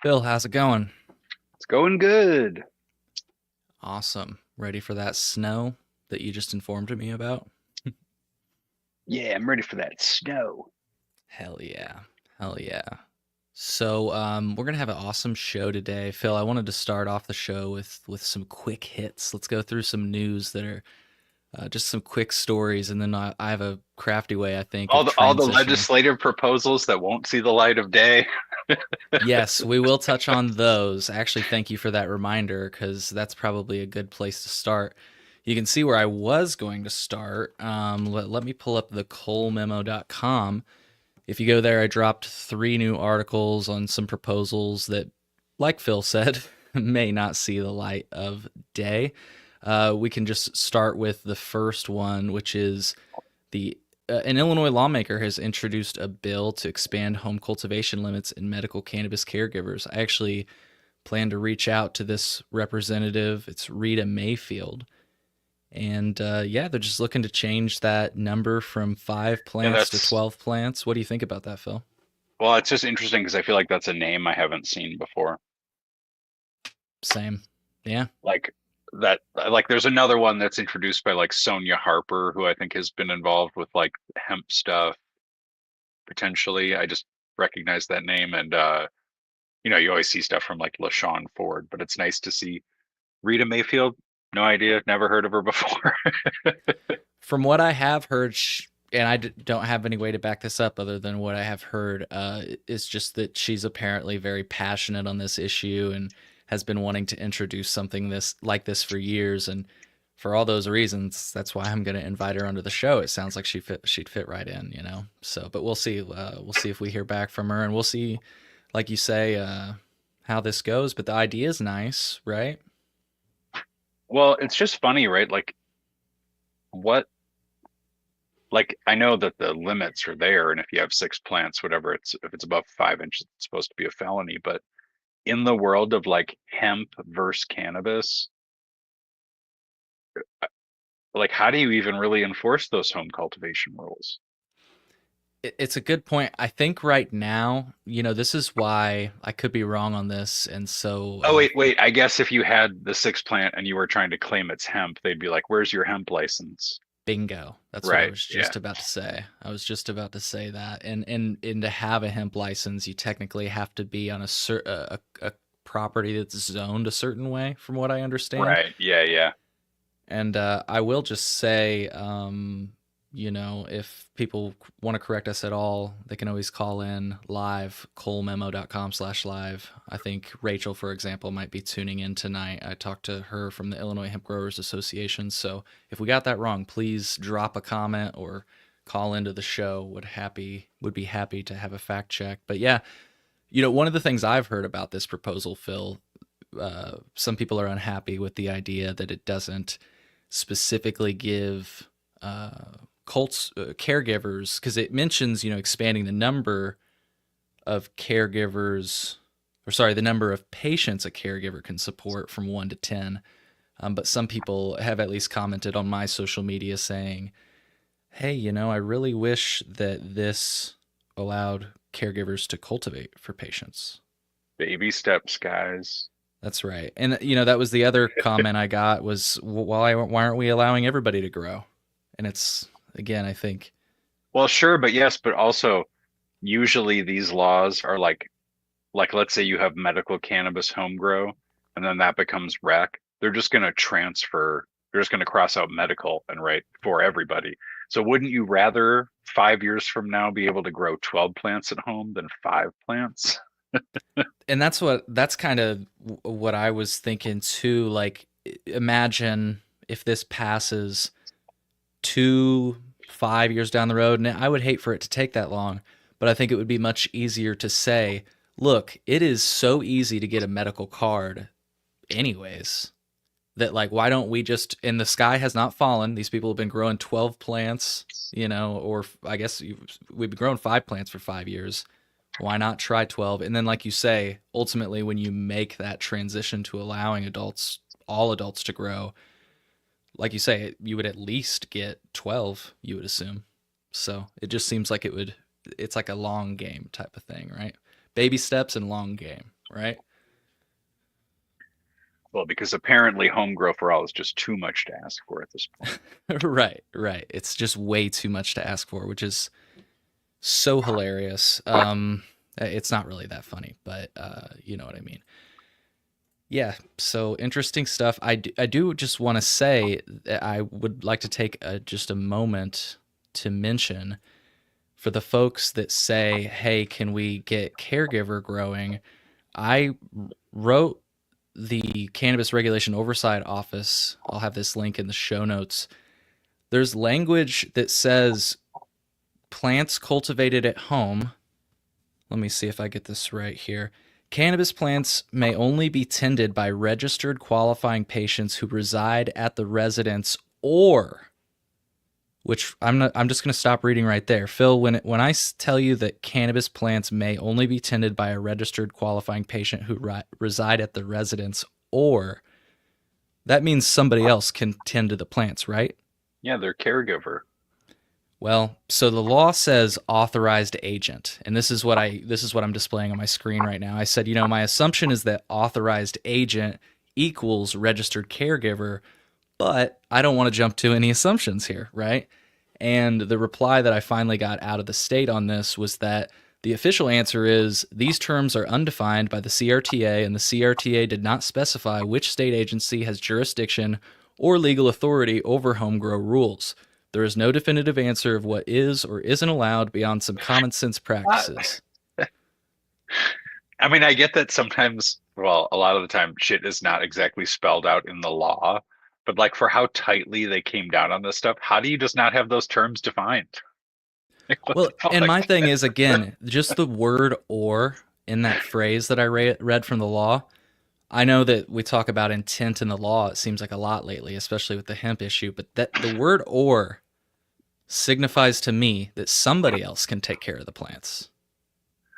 Phil, how's it going? It's going good. Awesome. Ready for that snow that you just informed me about? Yeah, I'm ready for that snow. Hell yeah. Hell yeah. So, we're gonna have an awesome show today. Phil, I wanted to start off the show with some quick hits. Let's go through some news that are just some quick stories, and then I have a crafty way, I think, All of the transitioning. legislative proposals that won't see the light of day. Yes, we will touch on those. Actually, thank you for that reminder because that's probably a good place to start. You can see where I was going to start. Let me pull up the colememo.com. If you go there, I dropped three new articles on some proposals that, like Phil said, may not see the light of day. We can just start with the first one, which is the an Illinois lawmaker has introduced a bill to expand home cultivation limits in medical cannabis caregivers. I actually plan to reach out to this representative. It's Rita Mayfield. And yeah, they're just looking to change that number from five Yeah, plants to that's 12 plants. What do you think about that, Phil? well, it's just interesting because I feel like that's a name I haven't seen before. Same. Yeah. Like like there's another one that's introduced by like Sonia Harper, who I think has been involved with like hemp stuff potentially. I just recognize that name and you always see stuff from like LaShawn Ford, but it's nice to see Rita Mayfield. No idea, never heard of her before. From what I have heard, and don't have any way to back this up other than what I have heard, is just that she's apparently very passionate on this issue and has been wanting to introduce something this for years. And for all those reasons, that's why I'm going to invite her onto the show. It sounds like she'd fit right in, you know. So, but we'll see. We'll see if we hear back from her, and we'll see, like you say, how this goes. But the idea is nice, right? Well, it's just funny, right? Like what like I know that the limits are there, and if you have six plants, whatever, it's if it's above 5 inches, it's supposed to be a felony. But in the world of like hemp versus cannabis, like how do you even really enforce those home cultivation rules? It's a good point. I think right now, this is why I could be wrong on this. And so, Oh, wait. I guess if you had the six plant and you were trying to claim it's hemp, they'd be like, "Where's your hemp license?" bingo. That's what I Right. was Yeah. just about to say. I was just about to say that. And to have a hemp license, you technically have to be on a property that's zoned a certain way, from what I understand. Right. Yeah. Yeah. And I will just say, if people want to correct us at all, they can always call in live, colememo.com/live. I think Rachel, for example, might be tuning in tonight. I talked to her from the Illinois Hemp Growers Association. So if we got that wrong, please drop a comment or call into the show. Would be happy to have a fact check. But yeah, one of the things I've heard about this proposal, Phil, some people are unhappy with the idea that it doesn't specifically give Colts caregivers, because it mentions expanding the number of caregivers, or sorry, the number of patients a caregiver can support from 1 to 10. But some people have at least commented on my social media saying, "Hey, I really wish that this allowed caregivers to cultivate for patients." Baby steps, guys. That's right. And that was the other comment I got was, why aren't we allowing everybody to grow? And it's, again, I think, Well, sure, but yes, but also usually these laws are like let's say you have medical cannabis home grow and then that becomes rec. They're just going to transfer, they're just going to cross out medical and write for everybody. So wouldn't you rather 5 years from now be able to grow 12 plants at home than five plants? and that's kind of what I was thinking too. Like, imagine if this passes 5 years down the road, and I would hate for it to take that long, but I think it would be much easier to say, look, it is so easy to get a medical card anyways, that, like, why don't we just, and the sky has not fallen, these people have been growing 12 plants, or I guess we've been growing 5 plants for 5 years. Why not try 12? And then, like you say, ultimately when you make that transition to allowing all adults to grow, like you say, you would at least get 12, you would assume. So it just seems like it's like a long game type of thing, right? Baby steps and long game. right? Well, because apparently home grow for all is just too much to ask for at this point. Right, right. It's just way too much to ask for, which is so hilarious. It's not really that funny, but you know what I mean. Yeah, so interesting stuff. I do just want to say that I would like to take just a moment to mention for the folks that say, hey, can we get caregiver growing? I wrote the Cannabis Regulation Oversight Office. I'll have this link in the show notes. There's language that says plants cultivated at home. Let me see if I get this right here. Cannabis plants may only be tended by registered qualifying patients who reside at the residence or which I'm just going to stop reading right there. Phil, when I tell you that cannabis plants may only be tended by a registered qualifying patient who reside at the residence or that means somebody else can tend to the plants, right? Yeah, they're caregiver. Well, so the law says authorized agent, and this is what I'm displaying on my screen right now. I said, my assumption is that authorized agent equals registered caregiver, but I don't want to jump to any assumptions here, right? And the reply that I finally got out of the state on this was that the official answer is these terms are undefined by the CRTA, and the CRTA did not specify which state agency has jurisdiction or legal authority over home grow rules. There is no definitive answer of what is or isn't allowed beyond some common sense Uh, practices. I mean, I get that sometimes, well, a lot of the time shit is not exactly spelled out in the law, but like for how tightly they came down on this stuff, how do you just not have those terms defined? Like, what the Well, and fuck? my thing is, again, just the word or in that phrase that I read from the law. I know that we talk about intent in the law. It seems like a lot lately, especially with the hemp issue, but that the word or signifies to me that somebody else can take care of the plants,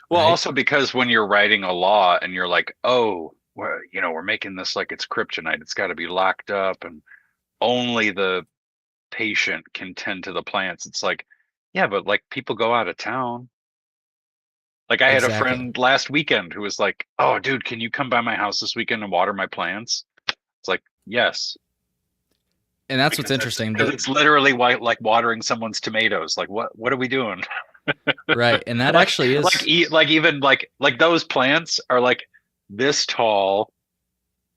Well, right? also because when you're writing a law and you're like, oh, we're making this like it's kryptonite, it's got to be locked up and only the patient can tend to the plants. It's like, yeah, but like people go out of town. Like I had a Exactly. friend last weekend who was like, "Oh, dude, can you come by my house this weekend and water my plants?" It's like, "Yes," And that's what's because it's interesting because that it's literally like watering someone's tomatoes. Like what are we doing? right. And that like actually like is like even like those plants are like this tall.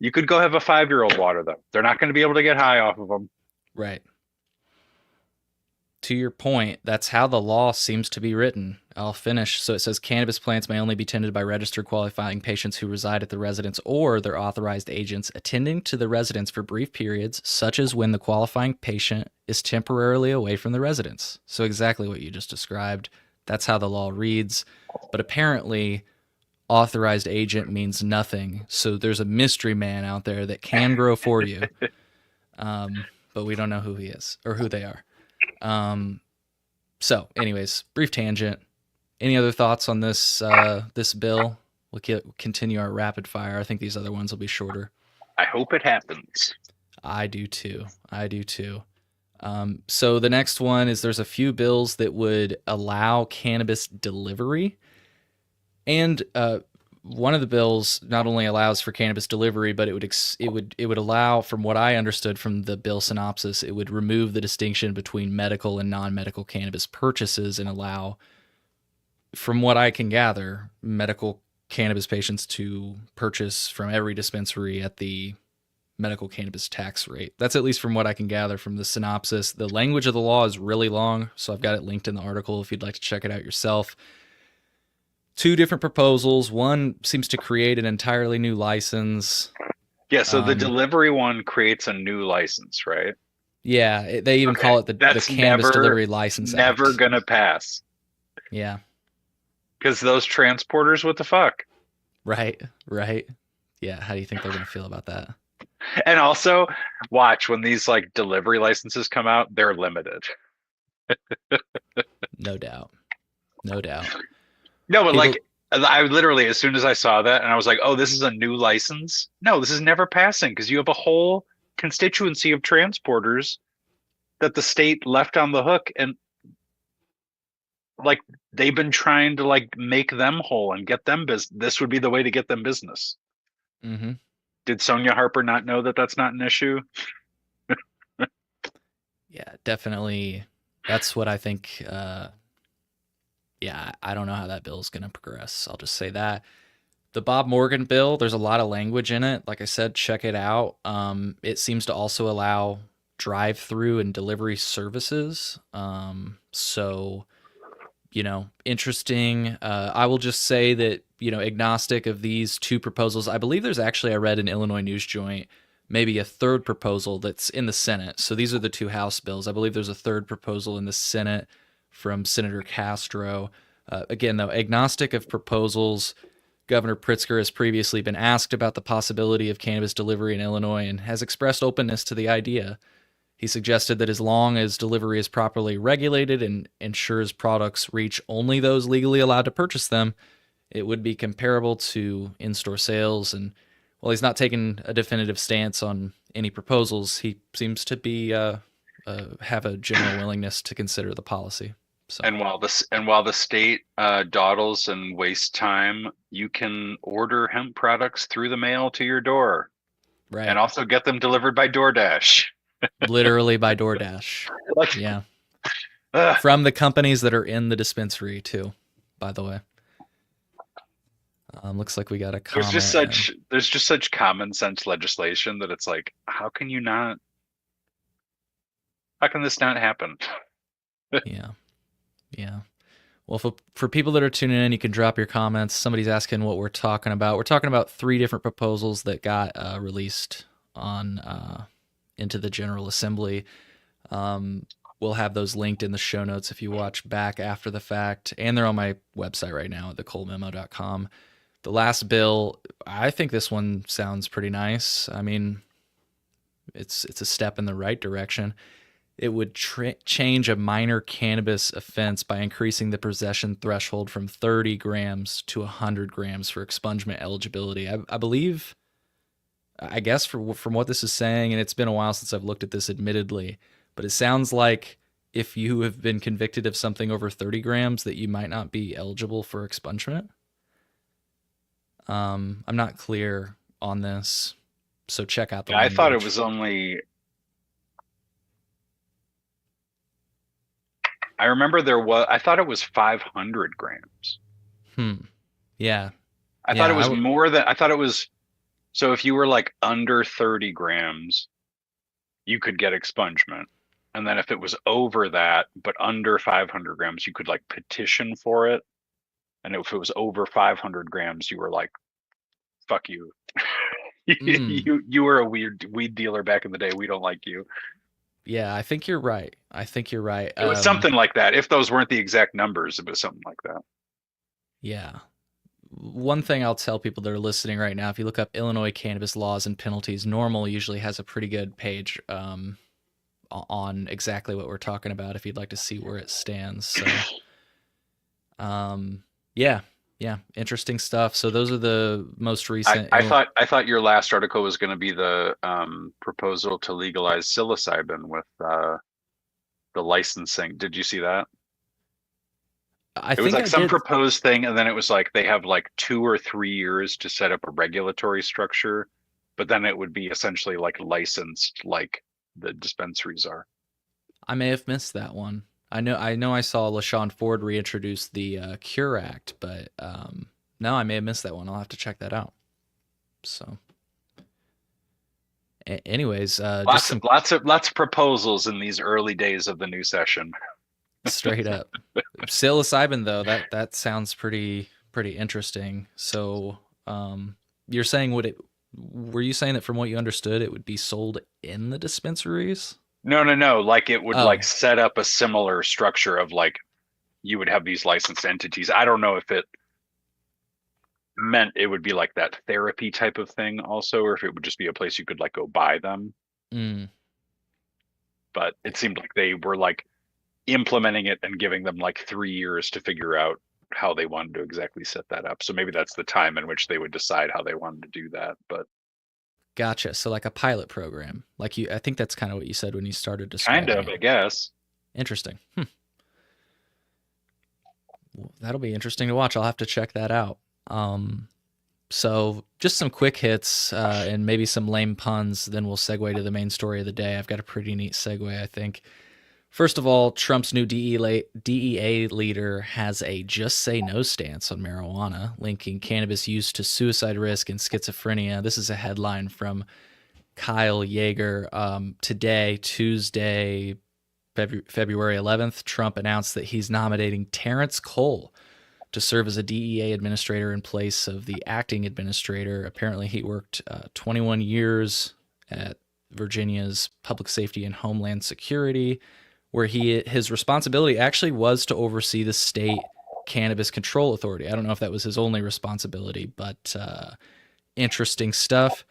You could go have a 5-year-old water them. They're not going to be able to get high off of them. right. To your point, that's how the law seems to be written. I'll finish. So it says cannabis plants may only be tended by registered qualifying patients who reside at the residence or their authorized agents attending to the residence for brief periods, such as when the qualifying patient is temporarily away from the residence. So exactly what you just described. That's how the law reads. But apparently, authorized agent means nothing. So there's a mystery man out there that can grow for you, but we don't know who he is or who they are. Um, so, anyways, brief tangent. Any other thoughts on this bill? We'll continue our rapid fire. I think these other ones will be shorter. I hope it happens. I do too. I do too. So the next one is there's a few bills that would allow cannabis delivery, and one of the bills not only allows for cannabis delivery, but it would allow, from what I understood from the bill synopsis, it would remove the distinction between medical and non-medical cannabis purchases and allow, from what I can gather, medical cannabis patients to purchase from every dispensary at the medical cannabis tax rate. That's at least from what I can gather from the synopsis. The language of the law is really long, so I've got it linked in the article if you'd like to check it out yourself. Two different proposals. One seems to create an entirely new license. Yeah, so the Um, delivery one creates a new license, right? yeah, they even Okay. call it the That's Cannabis Delivery License never Act. gonna pass. Yeah, Because those transporters, what the fuck? right, right. Yeah, how do you think they're going to feel about that? And also, watch when these like delivery licenses come out, they're limited. No doubt. No doubt. No, but Hey, but like I literally, as soon as I saw that, and I was like, oh, this is a new license. No, this is never passing because you have a whole constituency of transporters that the state left on the hook. And like they've been trying to like make them whole and get them business. This would be the way to get them business. Mm-hmm. Did Sonia Harper not know that that's not an issue? Yeah, definitely. That's what I think. Yeah, I don't know how that bill is going to progress. I'll just say that. The Bob Morgan bill, there's a lot of language in it. Like I said, check it out. It seems to also allow drive-through and delivery services. So, interesting. I will just say that, agnostic of these two proposals, I believe there's actually, I read in Illinois News Joint, maybe a third proposal that's in the Senate. So these are the two House bills. I believe there's a third proposal in the Senate from Senator Castro. Again, though, agnostic of proposals, Governor Pritzker has previously been asked about the possibility of cannabis delivery in Illinois and has expressed openness to the idea. He suggested that as long as delivery is properly regulated and ensures products reach only those legally allowed to purchase them, it would be comparable to in store sales. And while he's not taken a definitive stance on any proposals, he seems to be have a general willingness to consider the policy. So, And while the state dawdles and wastes time, you can order hemp products through the mail to your door and right. also get them delivered by DoorDash. Literally by DoorDash. Like, Yeah. ugh. From the companies that are in the dispensary, too, by the way. Looks like we got a there's just comment. such there's just such common sense legislation that it's like, how can this not happen? Yeah. Yeah. Well, for people that are tuning in, you can drop your comments. Somebody's asking what we're talking about. We're talking about three different proposals that got released on into the General Assembly. We'll have those linked in the show notes if you watch back after the fact, and they're on my website right now at thecolememo.com. The last bill, I think this one sounds pretty nice. I mean, it's a step in the right direction. It would change a minor cannabis offense by increasing the possession threshold from 30 grams to 100 grams for expungement eligibility. I believe, I guess, from what this is saying, and it's been a while since I've looked at this, admittedly, but it sounds like if you have been convicted of something over 30 grams, that you might not be eligible for expungement. I'm not clear on this, so check out the I thought it language. was only. I remember I thought it was 500 grams. Hmm. Yeah. I thought it Yeah. was more than, I thought it was, so if you were like under 30 grams, you could get expungement. And then if it was over that, but under 500 grams, you could like petition for it. And if it was over 500 grams, you were like, fuck you. Mm, You were a weird weed dealer back in the day. We don't like you. yeah. I think you're right. I think you're right. It was something like that. If those weren't the exact numbers, it was something like that. Yeah. One thing I'll tell people that are listening right now, if you look up Illinois cannabis laws and penalties, Normal usually has a pretty good page on exactly what we're talking about if you'd like to see where it stands. So, yeah, yeah, interesting stuff. So those are the most I, recent. I thought I thought your last article was going to be the proposal to legalize psilocybin with the licensing. Did you see that? I It was think like I some did. proposed thing, and then it was like they have like 2 or 3 years to set up a regulatory structure, but then it would be essentially like licensed like the dispensaries are. I may have missed that one. I know I saw LaShawn Ford reintroduce the Cure Act, but no, I may have missed that one. I'll have to check that out. So, anyways, just Lots of some lots of lots of proposals in these early days of the new session. straight up psilocybin though. That sounds pretty interesting. So, you're saying would it? Were you saying that from what you understood, it would be sold in the dispensaries? No, no, no. Like it would like Oh, set up a similar structure of like you would have these licensed entities. I don't know if it meant it would be like that therapy type of thing also, or if it would just be a place you could like go buy them. mm, But it seemed like they were like implementing it and giving them like 3 years to figure out how they wanted to exactly set that up. So maybe that's the time in which they would decide how they wanted to do that. But gotcha. So like a pilot program, like you. I think that's kind of what you said when you started kind describing of, it. I guess. Interesting. That'll be interesting to watch. I'll have to check that out. So just some quick hits and maybe some lame puns. Then we'll segue to the main story of the day. I've got a pretty neat segue, I think. First of all, Trump's new DEA leader has a just say no stance on marijuana, linking cannabis use to suicide risk and schizophrenia. This is a headline from Kyle Yeager. Today, Tuesday, February 11th, Trump announced that he's nominating Terrence Cole to serve as a DEA administrator in place of the acting administrator. Apparently, he worked 21 years at Virginia's Public Safety and Homeland Security, where his responsibility actually was to oversee the state cannabis control authority. I don't know if that was his only responsibility, but interesting stuff.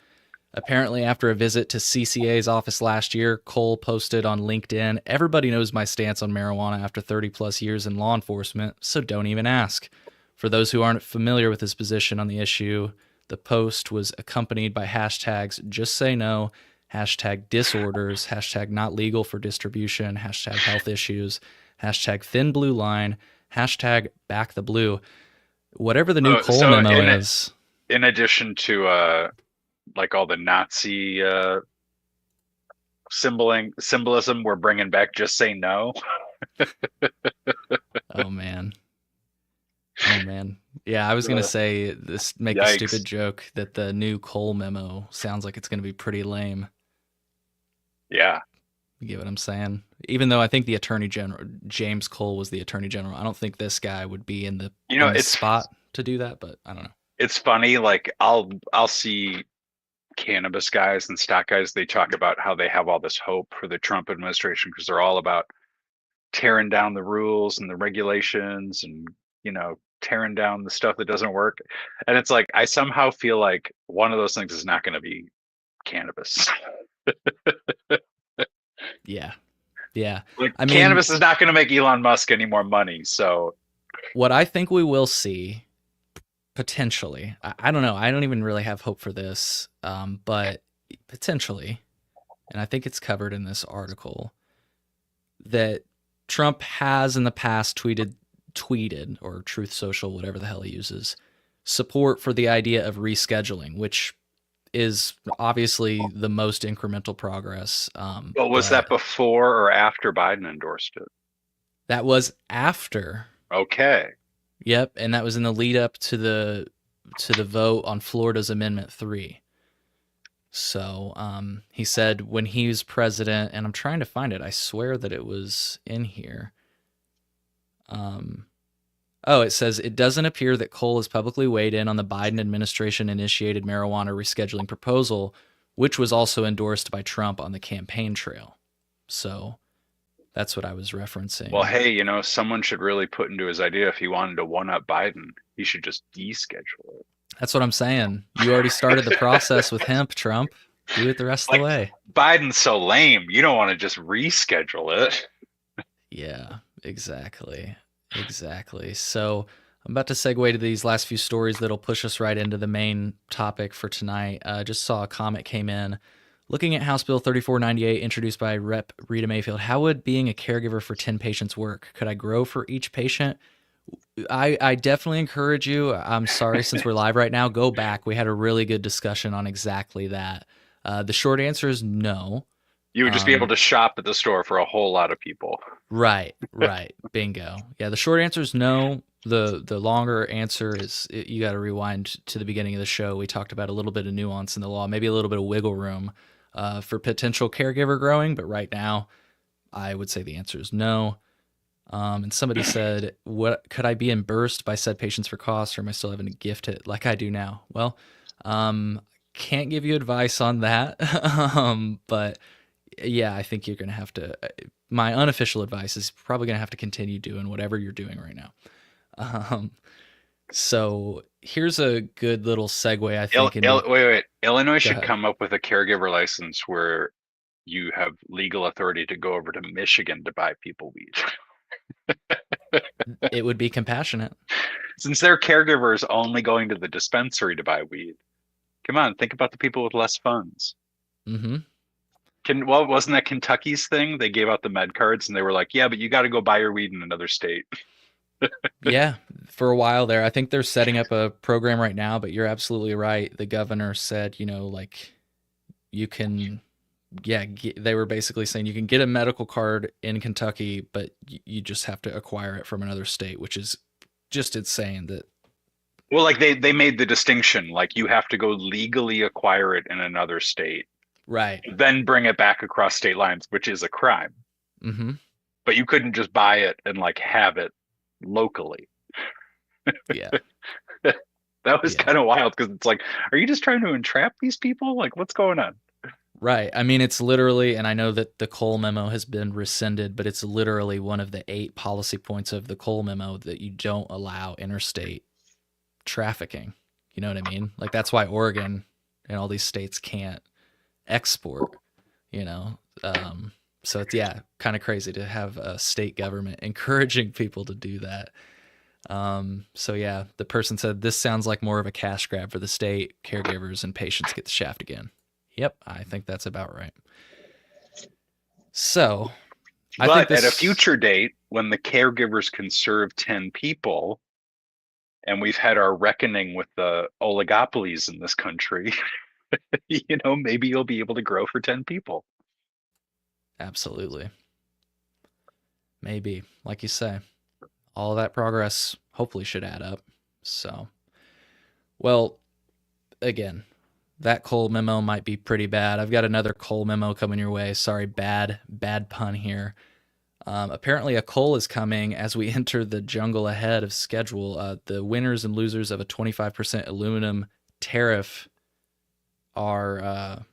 Apparently, after a visit to CCA's office last year, Cole posted on LinkedIn, "Everybody knows my stance on marijuana after 30 plus years in law enforcement, so don't even ask." For those who aren't familiar with his position on the issue, the post was accompanied by hashtags just say no, hashtag disorders, hashtag not legal for distribution, hashtag health issues, hashtag thin blue line, hashtag back the blue. Whatever the new Cole So memo is. in addition to like all the Nazi symbolism, we're bringing back just say no. Oh man. Oh man. Yeah, I was gonna say make the Yikes. stupid joke that the new Cole memo sounds like it's gonna be pretty lame. Yeah. You get what I'm saying? Even though I think the Attorney General James Cole was the Attorney General, I don't think this guy would be in the It's spot to do that. But I don't know. it's funny. Like I'll see cannabis guys and stock guys. They talk about how they have all this hope for the Trump administration because they're all about tearing down the rules and the regulations and tearing down the stuff that doesn't work. And it's like I somehow feel like one of those things is not going to be cannabis. Yeah, yeah. Like I mean, cannabis is not going to make Elon Musk any more money. So what I think we will see potentially, I don't know. I don't even really have hope for this, but potentially, and I think it's covered in this article, that Trump has in the past tweeted or Truth Social, whatever the hell he uses, support for the idea of rescheduling, which is obviously the most incremental progress. well, was that before or after Biden endorsed it? That was after. Okay. Yep, and that was in the lead up to the vote on Florida's Amendment 3. So he said when he was president, and I'm trying to find it. I swear that it was in here. It says it doesn't appear that Cole has publicly weighed in on the Biden administration initiated marijuana rescheduling proposal, which was also endorsed by Trump on the campaign trail. So that's what I was referencing. Well, hey, someone should really put into his idea if he wanted to one-up Biden, he should just deschedule it. That's what I'm saying. You already started the process with hemp, Trump. Do it the rest of the way. Biden's so lame. You don't want to just reschedule it. Yeah, exactly. Exactly. So I'm about to segue to these last few stories that'll push us right into the main topic for tonight. Just saw a comment came in. Looking at House Bill 3498 introduced by Rep. Rita Mayfield, how would being a caregiver for 10 patients work? Could I grow for each patient? I definitely encourage you. I'm sorry, since we're live right now, go back. We had a really good discussion on exactly that. The short answer is no. You would just be able to shop at the store for a whole lot of people. Right. Bingo. Yeah, the short answer is no. The longer answer is you got to rewind to the beginning of the show. We talked about a little bit of nuance in the law, maybe a little bit of wiggle room for potential caregiver growing, but right now I would say the answer is no. And somebody said, "What could I be reimbursed by said patients for costs, or am I still having to gift it like I do now?" Well, can't give you advice on that, but yeah, I think you're gonna have to. My unofficial advice is probably gonna have to continue doing whatever you're doing right now. So here's a good little segue, I think. Wait. Illinois should come up with a caregiver license where you have legal authority to go over to Michigan to buy people weed. It would be compassionate. Since they're caregivers only going to the dispensary to buy weed. Come on, think about the people with less funds. Mm-hmm. Wasn't that Kentucky's thing? They gave out the med cards and they were like, yeah, but you got to go buy your weed in another state. Yeah, for a while there. I think they're setting up a program right now, but you're absolutely right. The governor said, like you can, yeah, they were basically saying you can get a medical card in Kentucky, but you just have to acquire it from another state, which is just insane that, Well, like they made the distinction, like you have to go legally acquire it in another state, right. then bring it back across state lines, which is a crime. Mm-hmm. But you couldn't just buy it and like have it locally. Yeah. That was Yeah. kind of wild because it's like, are you just trying to entrap these people? Like, what's going on? Right. I mean, it's literally, and I know that the Cole memo has been rescinded, but it's literally one of the 8 policy points of the Cole memo that you don't allow interstate trafficking. You know what I mean? Like, that's why Oregon and all these states can't export, you know? So it's, yeah, kind of crazy to have a state government encouraging people to do that. So yeah, the person said this sounds like more of a cash grab for the state. Caregivers and patients get the shaft again. Yep, I think that's about right. So I think But at a this, future date, when the caregivers can serve 10 people, and we've had our reckoning with the oligopolies in this country, maybe you'll be able to grow for 10 people. absolutely, maybe, like you say, all of that progress hopefully should add up. So, well, again, that Cole memo might be pretty bad. I've got another Cole memo coming your way. Sorry, bad pun here. Apparently, a coal is coming as we enter the jungle ahead of schedule. The winners and losers of a 25% aluminum tariff are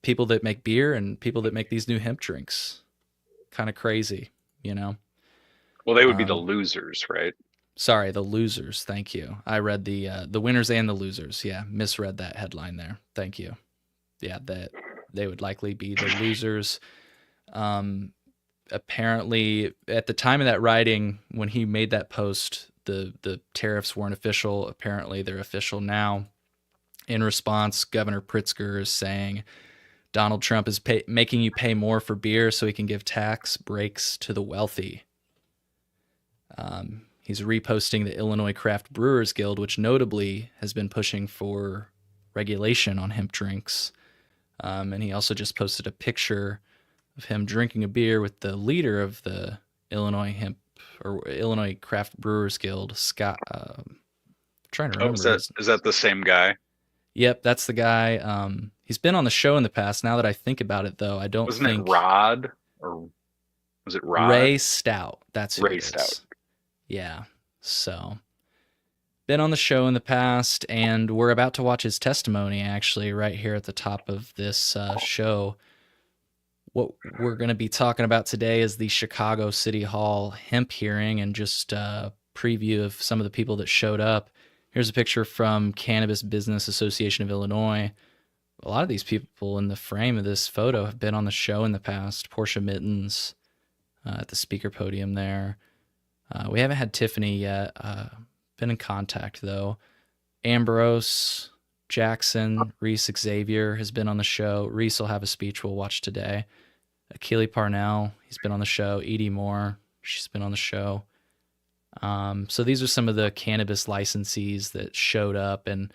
people that make beer and people that make these new hemp drinks. Kind of crazy, you know? Well, they would be the Um, losers, right? sorry, the losers. Thank you. I read the winners and the losers. Yeah, misread that headline there. Thank you. Yeah, that they would likely be the losers. Um, Apparently at the time of that writing when he made that post the tariffs weren't official. Apparently they're official now. In response, Governor Pritzker is saying Donald Trump is making you pay more for beer so he can give tax breaks to the wealthy. He's reposting the Illinois Craft Brewers Guild, which notably has been pushing for regulation on hemp drinks. And he also just posted a picture of him drinking a beer with the leader of the Illinois Hemp or Illinois Craft Brewers Guild, Scott. Trying to Oh, is remember that his. is that the same guy? Yep, that's the guy. He's been on the show in the past. Now that I think about it, though, I don't Wasn't it think Rod or was it Ray Rod? Stout. That's who it Raced out. is. Yeah. So been on the show in the past, and we're about to watch his testimony actually right here at the top of this show. What we're going to be talking about today is the Chicago City Hall hemp hearing and just a preview of some of the people that showed up. Here's a picture from Cannabis Business Association of Illinois. A lot of these people in the frame of this photo have been on the show in the past. Portia Mittens at the speaker podium there. We haven't had Tiffany yet. Been in contact though. Ambrose, Jackson, Reese Xavier has been on the show. Reese will have a speech we'll watch today. Keely Parnell, he's been on the show. Edie Moore, she's been on the show. So these are some of the cannabis licensees that showed up, and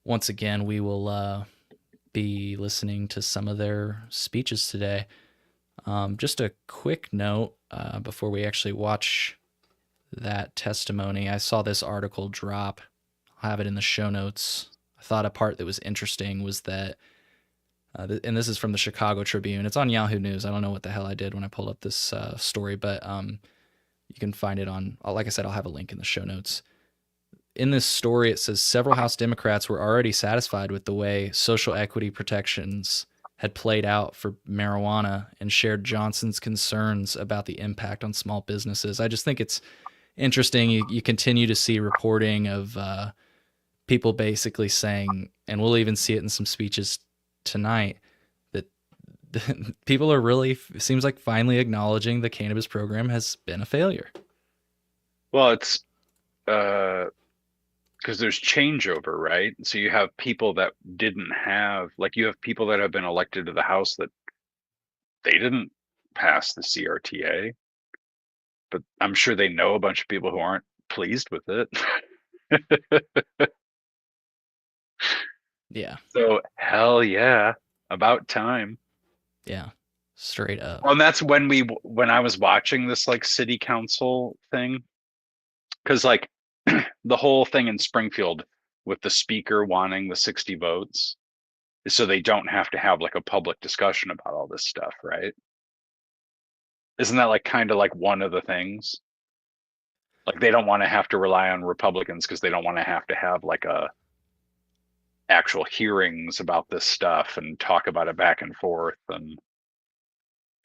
once again, we will be listening to some of their speeches today. Just a quick note before we actually watch that testimony. I saw this article drop. I'll have it in the show notes. I thought a part that was interesting was that and this is from the Chicago Tribune. It's on Yahoo News. I don't know what the hell I did when I pulled up this story, but you can find it on, like I said, I'll have a link in the show notes. In this story, it says several House Democrats were already satisfied with the way social equity protections had played out for marijuana and shared Johnson's concerns about the impact on small businesses. I just think it's interesting. You continue to see reporting of people basically saying, and we'll even see it in some speeches tonight, that people are really, seems like, finally acknowledging the cannabis program has been a failure. Well, it's uh because there's changeover, right? So you have people that didn't have, like, you have people that have been elected to the House that they didn't pass the CRTA. but I'm sure they know a bunch of people who aren't pleased with it. Yeah. So hell yeah, about time. Yeah. Straight up. Well, and that's when I was watching this like city council thing, because like the whole thing in Springfield with the speaker wanting the 60 votes is so they don't have to have like a public discussion about all this stuff, right? Isn't that like kind of like one of the things? Like they don't want to have to rely on Republicans because they don't want to have like a actual hearings about this stuff and talk about it back and forth. And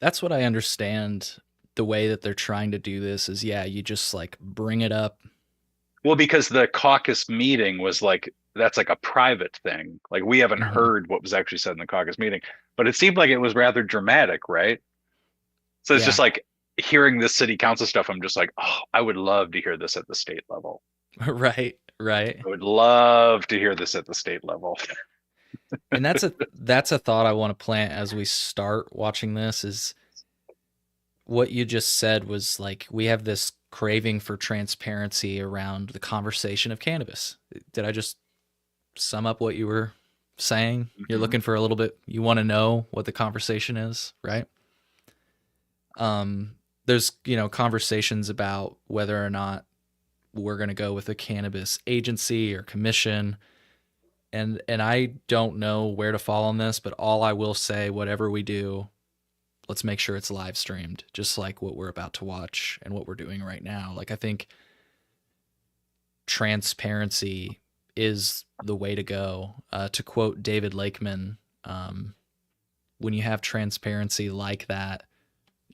That's what I understand. The way that they're trying to do this is, yeah, you just like bring it up. well, because the caucus meeting was like that's like a private thing. Like we haven't Mhm. heard what was actually said in the caucus meeting, but it seemed like it was rather dramatic, right? So it's just Yeah. like hearing this city council stuff. I'm just like, oh, I would love to hear this at the state level. Right. Right. I would love to hear this at the state level. And that's a thought I want to plant as we start watching this is what you just said was like we have this craving for transparency around the conversation of cannabis. Did I just sum up what you were saying? You're Mhm. looking for a little bit, you want to know what the conversation is, right? There's, conversations about whether or not we're going to go with a cannabis agency or commission. And I don't know where to fall on this, but all I will say, whatever we do, let's make sure it's live streamed, just like what we're about to watch and what we're doing right now. Like I think transparency is the way to go. To quote David Lakeman, when you have transparency like that,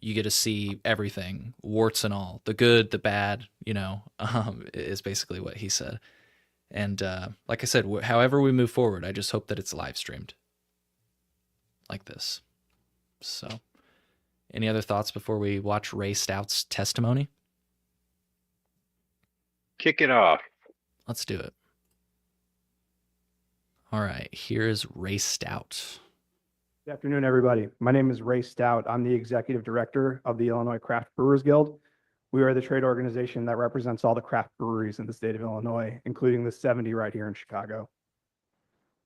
you get to see everything, warts and all, the good, the bad, is basically what he said. And like I said, however we move forward, I just hope that it's live streamed like this. So, any other thoughts before we watch Ray Stout's testimony? Kick it off. Let's do it. All right, here's Ray Stout. Good afternoon, everybody. My name is Ray Stout. I'm the executive director of the Illinois Craft Brewers Guild. We are the trade organization that represents all the craft breweries in the state of Illinois, including the 70 right here in Chicago.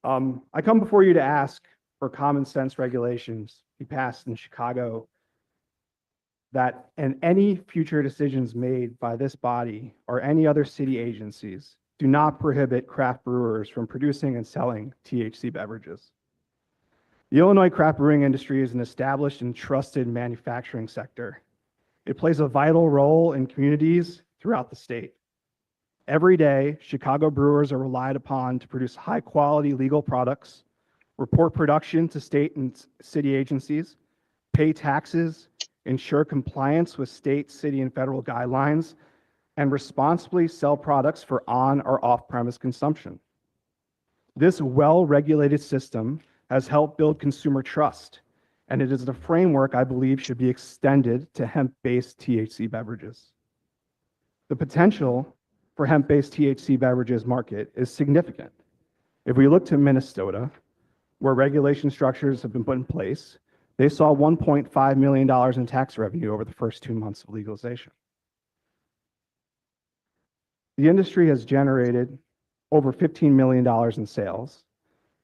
I come before you to ask for common sense regulations be passed in Chicago that and any future decisions made by this body or any other city agencies do not prohibit craft brewers from producing and selling THC beverages. The Illinois craft brewing industry is an established and trusted manufacturing sector. It plays a vital role in communities throughout the state. Every day, Chicago brewers are relied upon to produce high-quality legal products, report production to state and city agencies, pay taxes, ensure compliance with state, city, and federal guidelines, and responsibly sell products for on or off-premise consumption. This well-regulated system has helped build consumer trust, and it is a framework I believe should be extended to hemp-based THC beverages. The potential for hemp-based THC beverages market is significant. If we look to Minnesota, where regulation structures have been put in place, they saw $1.5 million in tax revenue over the first 2 months of legalization. The industry has generated over $15 million in sales,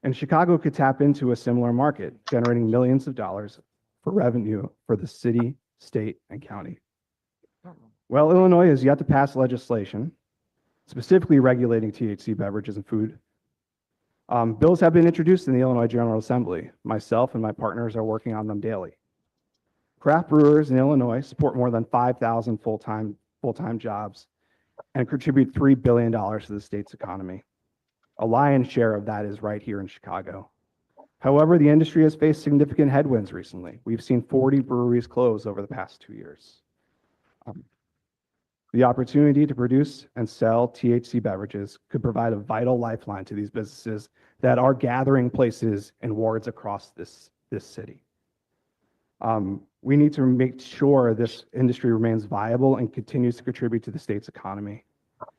and Chicago could tap into a similar market, generating millions of dollars for revenue for the city, state, and county. Well, Illinois has yet to pass legislation specifically regulating THC beverages and food. Bills have been introduced in the Illinois General Assembly. Myself and my partners are working on them daily. Craft brewers in Illinois support more than 5,000 full-time jobs and contribute $3 billion to the state's economy. A lion's share of that is right here in Chicago. However, the industry has faced significant headwinds recently. We've seen 40 breweries close over the past 2 years. The opportunity to produce and sell THC beverages could provide a vital lifeline to these businesses that are gathering places and wards across this city. We need to make sure this industry remains viable and continues to contribute to the state's economy.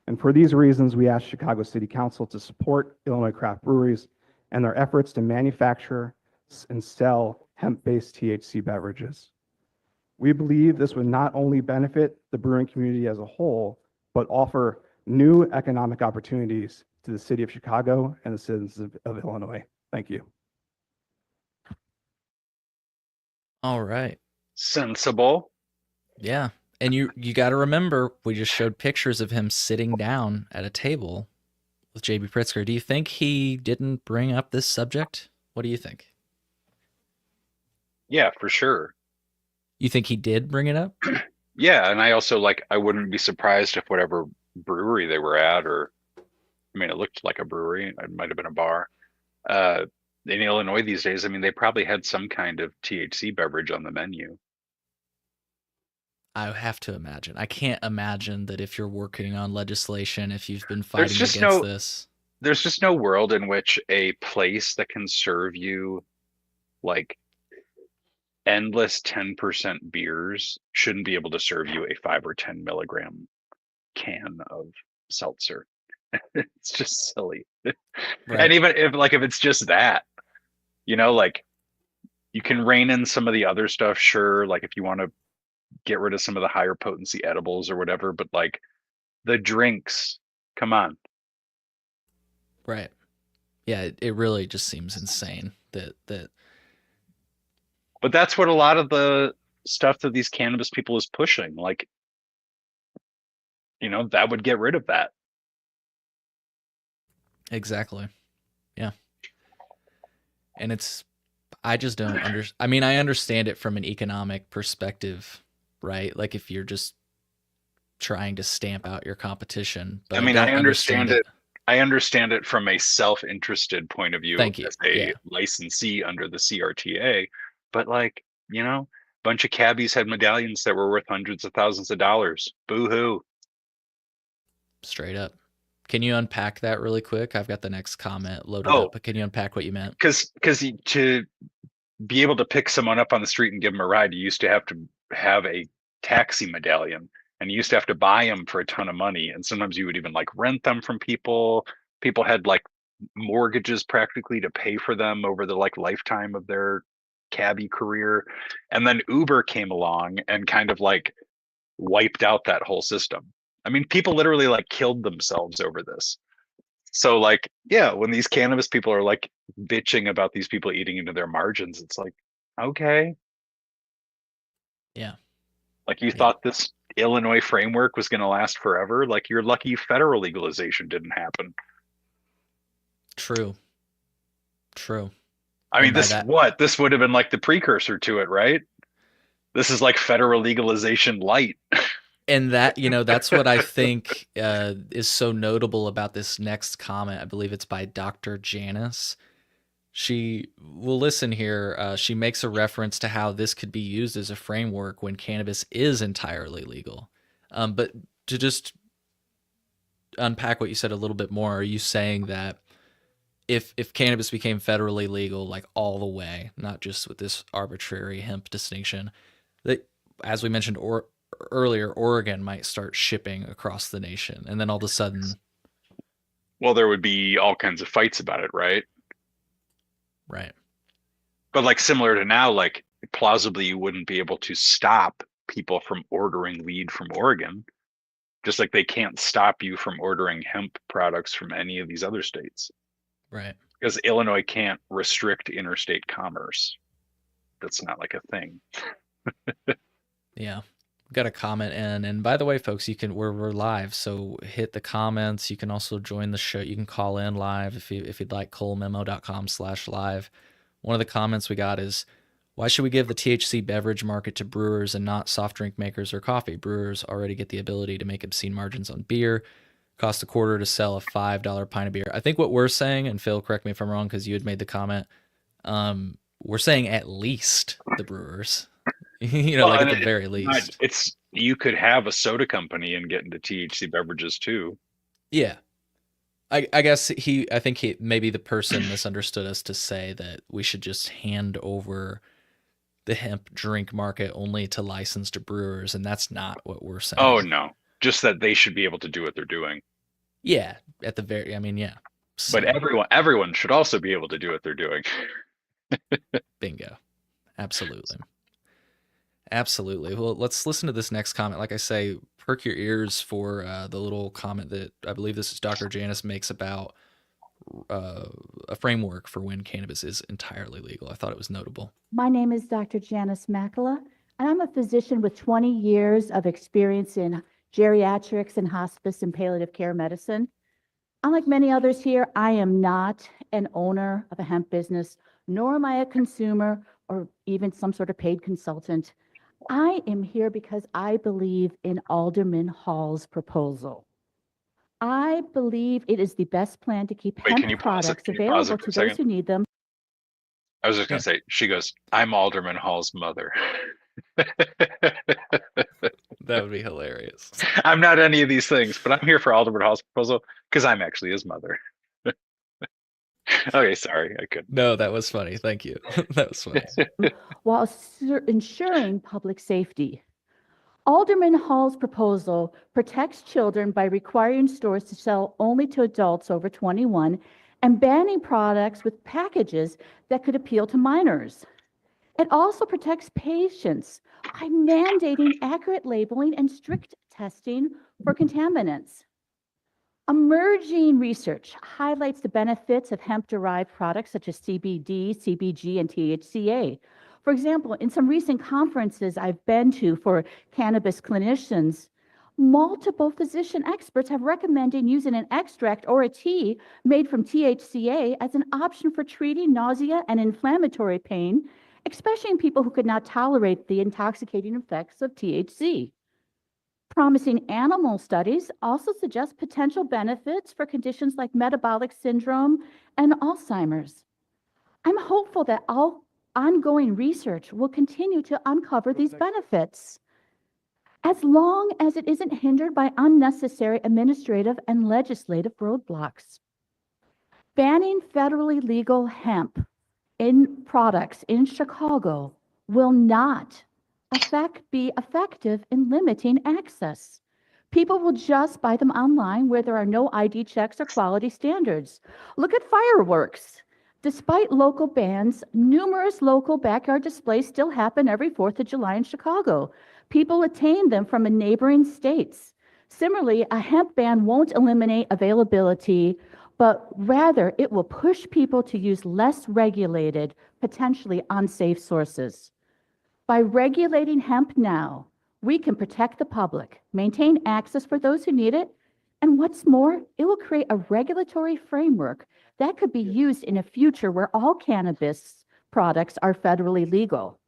And for these reasons, we ask Chicago City Council to support Illinois craft breweries and their efforts to manufacture and sell hemp-based THC beverages. We believe this would not only benefit the brewing community as a whole, but offer new economic opportunities to the city of Chicago and the citizens of Illinois. Thank you. All right. Sensible. Yeah. And you got to remember, we just showed pictures of him sitting down at a table with JB Pritzker. Do you think he didn't bring up this subject? What do you think? Yeah, for sure. You think he did bring it up? Yeah, and I also I wouldn't be surprised if whatever brewery they were at, or I mean, it looked like a brewery. It might have been a bar. Uh, in Illinois these days, I mean, they probably had some kind of THC beverage on the menu. I have to imagine. I can't imagine that if you're working on legislation, if you've been There's fighting just against no this. there's just no world in which a place that can serve you like endless 10% beers shouldn't be able to serve you a 5 or 10 milligram can of seltzer. It's just silly. And Right. even if it's just that, like you can rein in some of the other stuff, sure. Like if you want to get rid of some of the higher potency edibles or whatever, but like the drinks, come on. Right. Yeah, it really just seems insane that But that's what a lot of the stuff that these cannabis people is pushing. Like, that would get rid of that. exactly. Yeah. And I just don't I mean, I understand it from an economic perspective, right? Like if you're just trying to stamp out your competition, but I I mean, I don't understand understand it. it. I understand it from a self-interested point of view Thank you. as a Yeah. licensee under the CRTA, but bunch of cabbies had medallions that were worth hundreds of thousands of dollars. Boo-hoo. Straight up. Can you unpack that really quick? I've got the next comment loaded Oh, up, but can you unpack what you meant? because to be able to pick someone up on the street and give them a ride, you used to have to have a taxi medallion, and you used to have to buy them for a ton of money. And sometimes you would even rent them from people. People had mortgages practically to pay for them over the lifetime of their cabbie career. And then Uber came along and kind of wiped out that whole system. I mean, people literally killed themselves over this. So yeah, when these cannabis people are bitching about these people eating into their margins, it's okay. Yeah. You Yeah. thought this Illinois framework was going to last forever? You're lucky federal legalization didn't happen. True. True. I mean, And by that, this would have been the precursor to it, right? This is federal legalization light. and that, that's what I think is so notable about this next comment. I believe it's by Dr. Janice. She will listen here. She makes a reference to how this could be used as a framework when cannabis is entirely legal. But to just unpack what you said a little bit more, are you saying that if cannabis became federally legal, like all the way, not just with this arbitrary hemp distinction, that, as we mentioned earlier, Oregon might start shipping across the nation, and then all of a sudden, Well, there would be all kinds of fights about it, right? right? But similar to now, plausibly you wouldn't be able to stop people from ordering weed from Oregon, just like they can't stop you from ordering hemp products from any of these other states. Right. Because Illinois can't restrict interstate commerce. That's not a thing. Yeah. Got a comment in, and by the way, folks, we're live, so hit the comments. You can also join the show. You can call in live if you'd like. colememo.com/live. One of the comments we got is, why should we give the THC beverage market to brewers and not soft drink makers or coffee? Brewers already get the ability to make obscene margins on beer. Cost a quarter to sell a $5 pint of beer. I think what we're saying, and Phil, correct me if I'm wrong, because you had made the comment, we're saying at least the brewers. At the very least. You could have a soda company and get into THC beverages too. Yeah. I guess I think maybe the person misunderstood us to say that we should just hand over the hemp drink market only to licensed brewers, and that's not what we're saying. Oh no, just that they should be able to do what they're doing. Yeah, yeah. So, but everyone should also be able to do what they're doing. Bingo. Absolutely. Absolutely. Well, let's listen to this next comment. Like I say, perk your ears for the little comment that I believe this is Dr. Janice makes about a framework for when cannabis is entirely legal. I thought it was notable. My name is Dr. Janice Makala, and I'm a physician with 20 years of experience in geriatrics and hospice and palliative care medicine. Unlike many others here, I am not an owner of a hemp business, nor am I a consumer or even some sort of paid consultant. I am here because I believe in Alderman Hall's proposal. I believe it is the best plan to keep Wait, hemp products Can you pause available it for to a those second? who need them. I was just Yeah. gonna say, she goes, I'm Alderman Hall's mother. That would be hilarious. I'm not any of these things, but I'm here for Alderman Hall's proposal because I'm actually his mother. Okay, sorry, I couldn't. No, that was funny. Thank you. That was funny. While ensuring public safety. Alderman Hall's proposal protects children by requiring stores to sell only to adults over 21 and banning products with packages that could appeal to minors. It also protects patients by mandating accurate labeling and strict testing for contaminants. Emerging research highlights the benefits of hemp-derived products such as CBD, CBG, and THCA. For example, in some recent conferences I've been to for cannabis clinicians, multiple physician experts have recommended using an extract or a tea made from THCA as an option for treating nausea and inflammatory pain, especially in people who could not tolerate the intoxicating effects of THC. Promising animal studies also suggest potential benefits for conditions like metabolic syndrome and Alzheimer's. I'm hopeful that all ongoing research will continue to uncover these benefits, as long as it isn't hindered by unnecessary administrative and legislative roadblocks. Banning federally legal hemp in products in Chicago will not be effective in limiting access. People will just buy them online where there are no ID checks or quality standards. Look at fireworks. Despite local bans, numerous local backyard displays still happen every 4th of July in Chicago. People attain them from neighboring states. Similarly, a hemp ban won't eliminate availability, but rather it will push people to use less regulated, potentially unsafe sources. By regulating hemp now, we can protect the public, maintain access for those who need it, and what's more, it will create a regulatory framework that could be used in a future where all cannabis products are federally legal.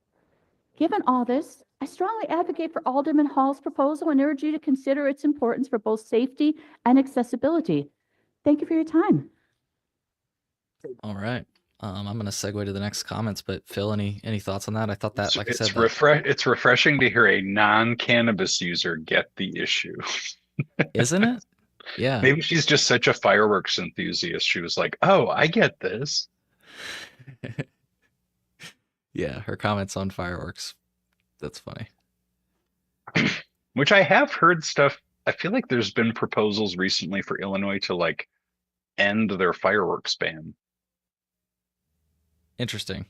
Given all this, I strongly advocate for Alderman Hall's proposal and urge you to consider its importance for both safety and accessibility. Thank you for your time. All right. I'm going to segue to the next comments, but Phil, any thoughts on that? I thought that, like I said, It's refreshing to hear a non-cannabis user get the issue. isn't it? Yeah. Maybe she's just such a fireworks enthusiast. She was like, "Oh, I get this." Yeah, her comments on fireworks. That's funny. Which I have heard stuff. I feel like there's been proposals recently for Illinois to like end their fireworks ban. Interesting.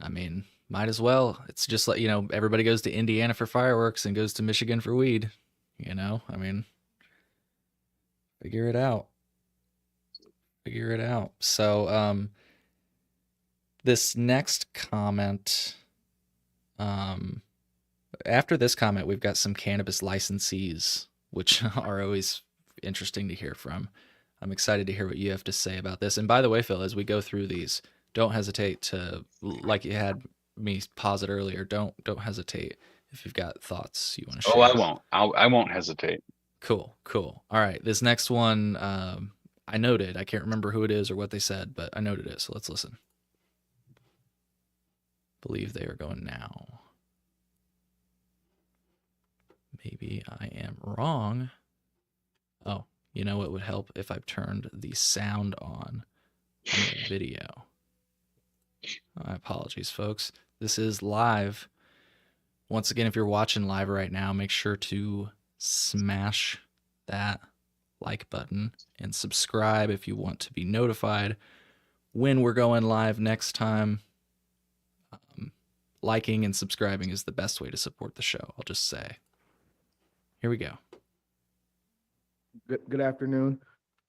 I mean, might as well. It's just like, everybody goes to Indiana for fireworks and goes to Michigan for weed. I mean, figure it out. Figure it out. So, this next comment, after this comment, we've got some cannabis licensees, which are always interesting to hear from. I'm excited to hear what you have to say about this. And by the way, Phil, as we go through these, don't hesitate to, like you had me pause it earlier, don't hesitate if you've got thoughts you want to share. Oh, I won't. I won't hesitate. Cool. All right, this next one, I noted. I can't remember who it is or what they said, but I noted it, so let's listen. Believe they are going now. Maybe I am wrong. Oh, you know what would help if I've turned the sound on the video. My apologies, folks. This is live. Once again, if you're watching live right now, make sure to smash that like button and subscribe if you want to be notified when we're going live next time. liking and subscribing is the best way to support the show. I'll just say. Here we go. Good afternoon.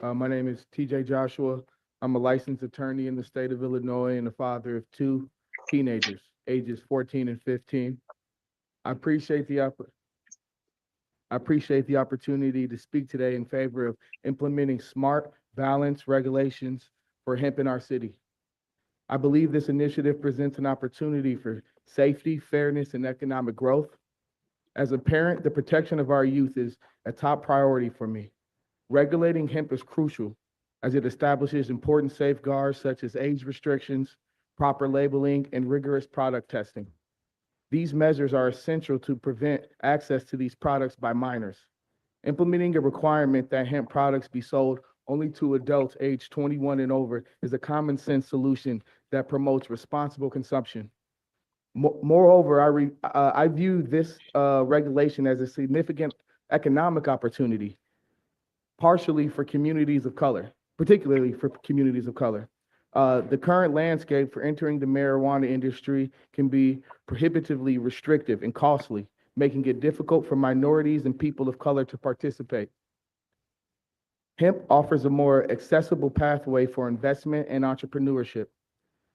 My name is TJ Joshua. I'm a licensed attorney in the state of Illinois and the father of two teenagers, ages 14 and 15. I appreciate the opportunity to speak today in favor of implementing smart, balanced regulations for hemp in our city. I believe this initiative presents an opportunity for safety, fairness, and economic growth. As a parent, the protection of our youth is a top priority for me. Regulating hemp is crucial as it establishes important safeguards such as age restrictions, proper labeling, and rigorous product testing. These measures are essential to prevent access to these products by minors. Implementing a requirement that hemp products be sold only to adults aged 21 and over is a common sense solution that promotes responsible consumption. Moreover, I view this regulation as a significant economic opportunity, partially for communities of color, particularly for communities of color. The current landscape for entering the marijuana industry can be prohibitively restrictive and costly, making it difficult for minorities and people of color to participate. Hemp offers a more accessible pathway for investment and entrepreneurship.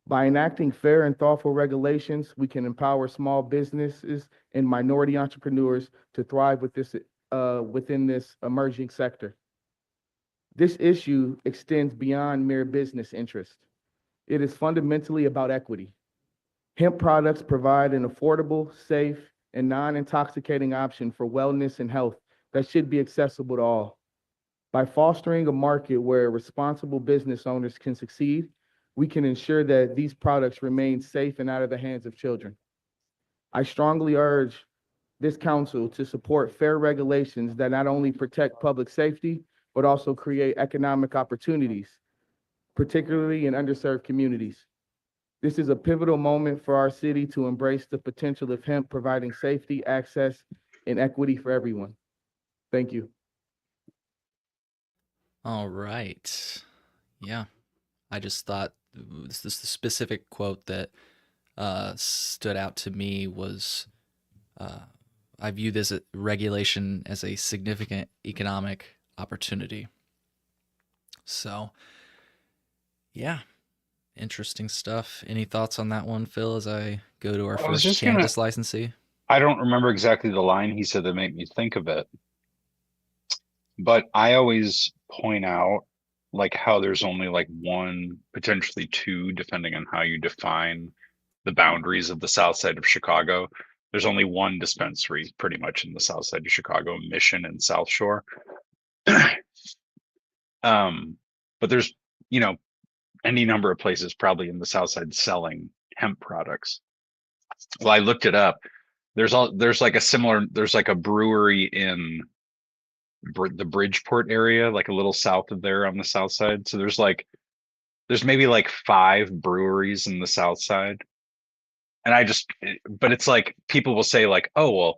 By enacting fair and thoughtful regulations, we can empower small businesses and minority entrepreneurs to thrive within this emerging sector. This issue extends beyond mere business interest. It is fundamentally about equity. Hemp products provide an affordable, safe, and non-intoxicating option for wellness and health that should be accessible to all. By fostering a market where responsible business owners can succeed, we can ensure that these products remain safe and out of the hands of children. I strongly urge this council to support fair regulations that not only protect public safety, but also create economic opportunities, particularly in underserved communities. This is a pivotal moment for our city to embrace the potential of hemp providing safety, access, and equity for everyone. Thank you. All right. Yeah. I just thought this the specific quote that stood out to me was I view this regulation as a significant economic opportunity. So, yeah, interesting stuff. Any thoughts on that one, Phil, as I go to our I was first just gonna, cannabis licensee? I don't remember exactly the line he said that made me think of it, but I always point out like how there's only like one, potentially two, depending on how you define the boundaries of the south side of Chicago. There's only one dispensary pretty much in the south side of Chicago, Mission and South Shore. But there's, you know, any number of places probably in the south side selling hemp products. Well, I looked it up. There's like a brewery in the Bridgeport area, like a little south of there on the south side. So there's maybe like 5 breweries in the south side. And but it's like people will say like, oh, well,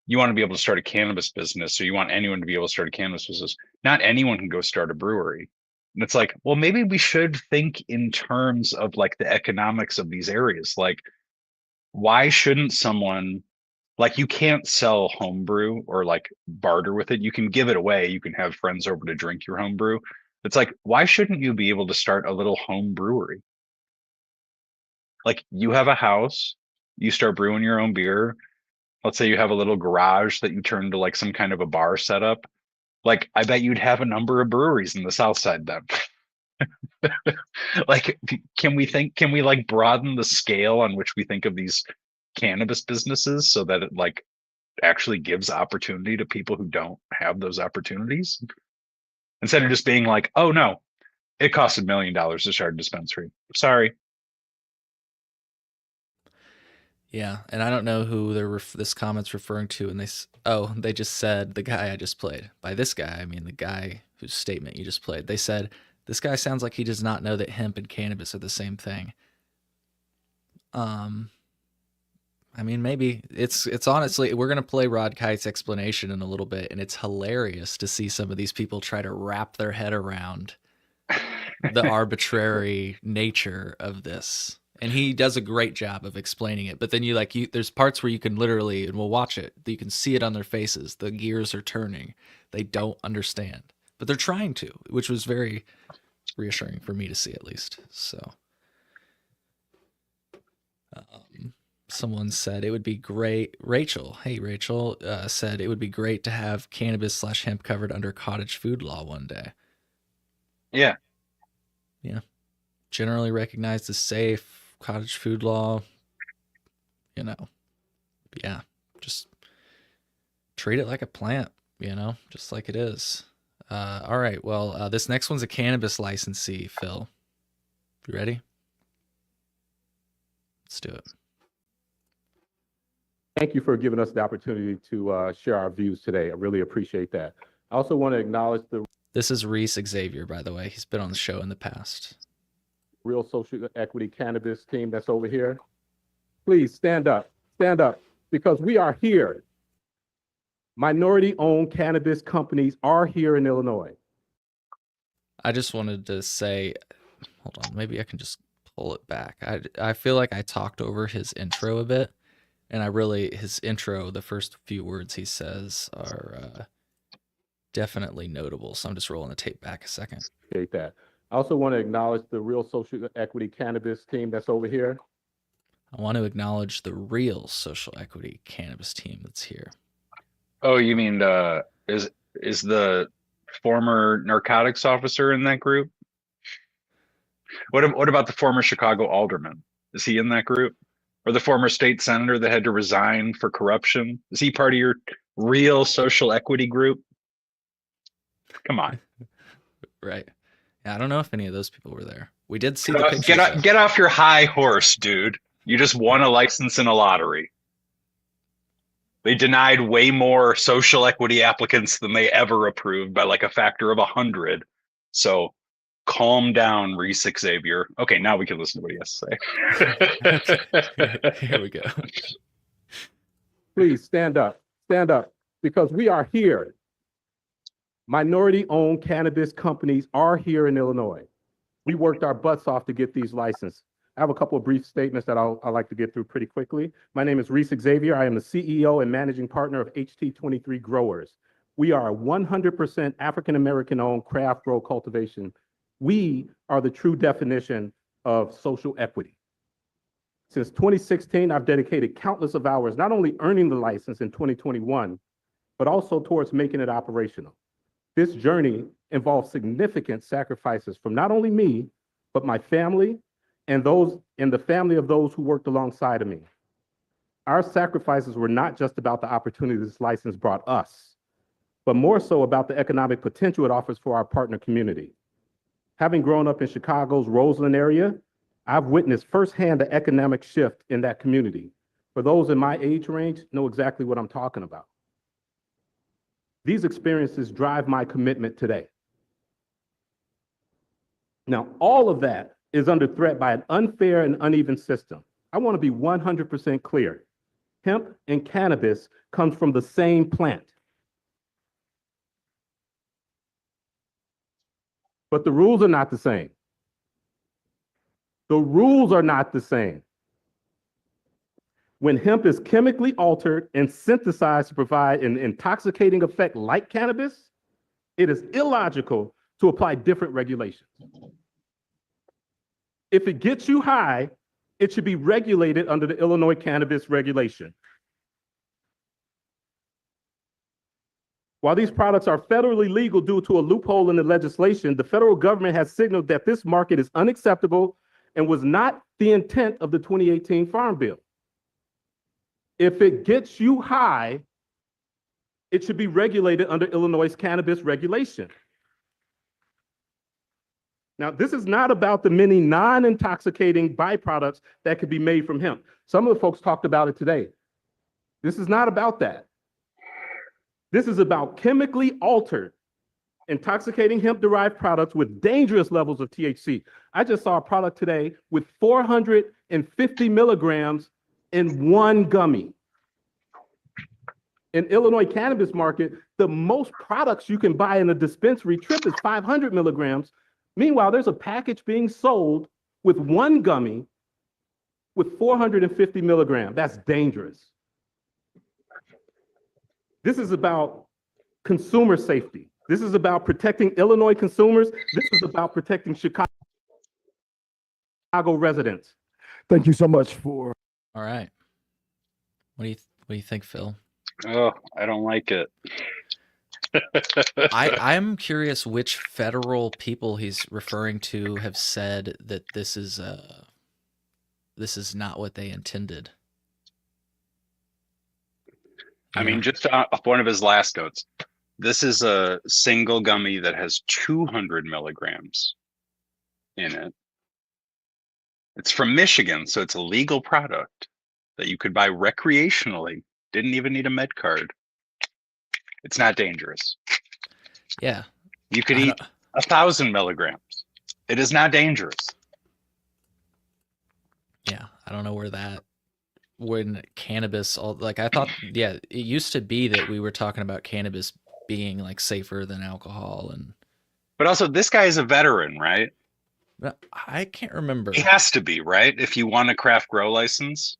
you want to be able to start a cannabis business, or you want anyone to be able to start a cannabis business. Not anyone can go start a brewery. And it's like, well, maybe we should think in terms of like the economics of these areas. Like, why shouldn't someone, like, you can't sell homebrew or like barter with it. You can give it away. You can have friends over to drink your homebrew. It's like, why shouldn't you be able to start a little home brewery? Like, you have a house, you start brewing your own beer. Let's say you have a little garage that you turn into like some kind of a bar setup. Like, I bet you'd have a number of breweries in the south side then. Like, can we like broaden the scale on which we think of these cannabis businesses so that it like actually gives opportunity to people who don't have those opportunities, instead of just being like, oh no, it costs $1 million to start a dispensary. Sorry. Yeah, and I don't know who this comment's referring to, and they just said the guy I just played. By this guy, I mean the guy whose statement you just played. They said, this guy sounds like he does not know that hemp and cannabis are the same thing. I mean, maybe it's honestly, we're gonna play Rod Kite's explanation in a little bit, and it's hilarious to see some of these people try to wrap their head around the arbitrary nature of this. And he does a great job of explaining it. But then there's parts where you can literally, and we'll watch it, you can see it on their faces. The gears are turning. They don't understand, but they're trying to, which was very reassuring for me to see, at least. So, someone said it would be great. Rachel, hey Rachel, said it would be great to have cannabis/hemp covered under cottage food law one day. Yeah. Yeah. Generally recognized as safe. Cottage food law, yeah, just treat it like a plant, just like it is. All right, well, this next one's a cannabis licensee, Phil. You ready? Let's do it. Thank you for giving us the opportunity to share our views today. I really appreciate that. I also want to acknowledge the This is Reese Xavier, by the way. He's been on the show in the past. Real Social Equity Cannabis team that's over here. Please stand up, because we are here. Minority-owned cannabis companies are here in Illinois. I just wanted to say, hold on, maybe I can just pull it back. I feel like I talked over his intro a bit, and his intro, the first few words he says are definitely notable. So I'm just rolling the tape back a second. Appreciate that. I also want to acknowledge the Real Social Equity Cannabis team that's over here. I want to acknowledge the real social equity cannabis team that's here. Oh, you mean is the former narcotics officer in that group? What about the former Chicago alderman? Is he in that group? Or the former state senator that had to resign for corruption? Is he part of your real social equity group? Come on. Right. Yeah, I don't know if any of those people were there. We did see the pictures. Get off your high horse, dude. You just won a license in a lottery. They denied way more social equity applicants than they ever approved by like a factor of 100. So calm down, Reese Xavier. Okay, now we can listen to what he has to say. Here we go. Please stand up, because we are here. Minority-owned cannabis companies are here in Illinois. We worked our butts off to get these licenses. I have a couple of brief statements that I'd like to get through pretty quickly. My name is Reese Xavier. I am the CEO and managing partner of HT23 Growers. We are a 100% African-American-owned craft grow cultivation. We are the true definition of social equity. Since 2016, I've dedicated countless of hours, not only earning the license in 2021, but also towards making it operational. This journey involves significant sacrifices from not only me, but my family and the family of those who worked alongside of me. Our sacrifices were not just about the opportunity this license brought us, but more so about the economic potential it offers for our partner community. Having grown up in Chicago's Roseland area, I've witnessed firsthand the economic shift in that community. For those in my age range, know exactly what I'm talking about. These experiences drive my commitment today. Now, all of that is under threat by an unfair and uneven system. I want to be 100% clear. Hemp and cannabis comes from the same plant. But the rules are not the same. The rules are not the same. When hemp is chemically altered and synthesized to provide an intoxicating effect like cannabis, it is illogical to apply different regulations. If it gets you high, it should be regulated under the Illinois cannabis regulation. While these products are federally legal due to a loophole in the legislation, the federal government has signaled that this market is unacceptable and was not the intent of the 2018 Farm Bill. If it gets you high, it should be regulated under Illinois' cannabis regulation. Now, this is not about the many non-intoxicating byproducts that could be made from hemp. Some of the folks talked about it today. This is not about that. This is about chemically altered, intoxicating hemp-derived products with dangerous levels of THC. I just saw a product today with 450 milligrams in one gummy. In Illinois cannabis market, the most products you can buy in a dispensary trip is 500 milligrams. Meanwhile, there's a package being sold with one gummy with 450 milligrams. That's dangerous. This is about consumer safety. This is about protecting Illinois consumers. This is about protecting Chicago residents. Thank you so much for. All right. What do you think, Phil? Oh, I don't like it. I'm curious which federal people he's referring to have said that this is not what they intended. I mean, Yeah. just off one of his last notes, this is a single gummy that has 200 milligrams in it. It's from Michigan, so it's a legal product that you could buy recreationally. Didn't even need a med card. It's not dangerous. Yeah. You could I eat don't- 1,000 milligrams. It is not dangerous. Yeah, I don't know where that when cannabis I thought yeah, it used to be that we were talking about cannabis being like safer than alcohol and But also, this guy is a veteran, right? but I can't remember. He has to be, right? If you want a craft grow license.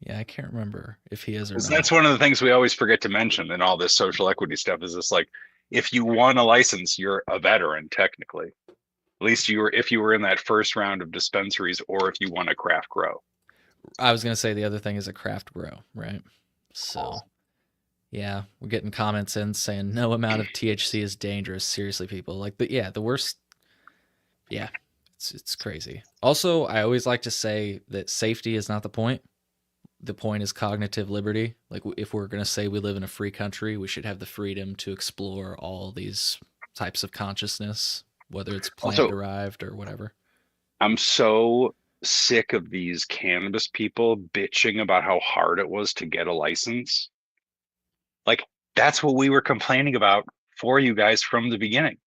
Yeah, I can't remember if he is or 'Cause not. that's one of the things we always forget to mention in all this social equity stuff is this like, if you want a license, you're a veteran technically. At least if you were in that first round of dispensaries or if you want a craft grow. I was gonna say the other thing is a craft grow, right? So yeah, we're getting comments in saying no amount of THC is dangerous. Seriously, people. Like the worst. Yeah, it's crazy. Also, I always like to say that safety is not the point. The point is cognitive liberty. Like if we're gonna say we live in a free country, we should have the freedom to explore all these types of consciousness, whether it's plant Also- derived or whatever. I'm so sick of these cannabis people bitching about how hard it was to get a license. Like, that's what we were complaining about for you guys from the beginning.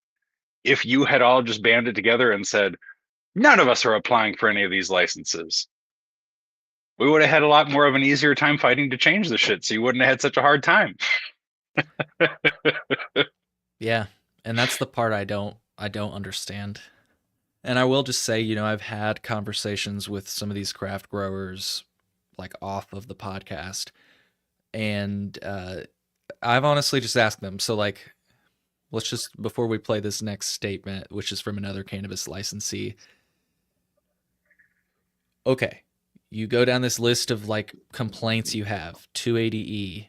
If you had all just banded together and said, none of us are applying for any of these licenses, we would have had a lot more of an easier time fighting to change the shit, so you wouldn't have had such a hard time. Yeah, and that's the part I don't understand. And I will just say, I've had conversations with some of these craft growers like off of the podcast, and I've honestly just asked them. So like, let's just before we play this next statement, which is from another cannabis licensee. Okay, you go down this list of like complaints you have, 280E,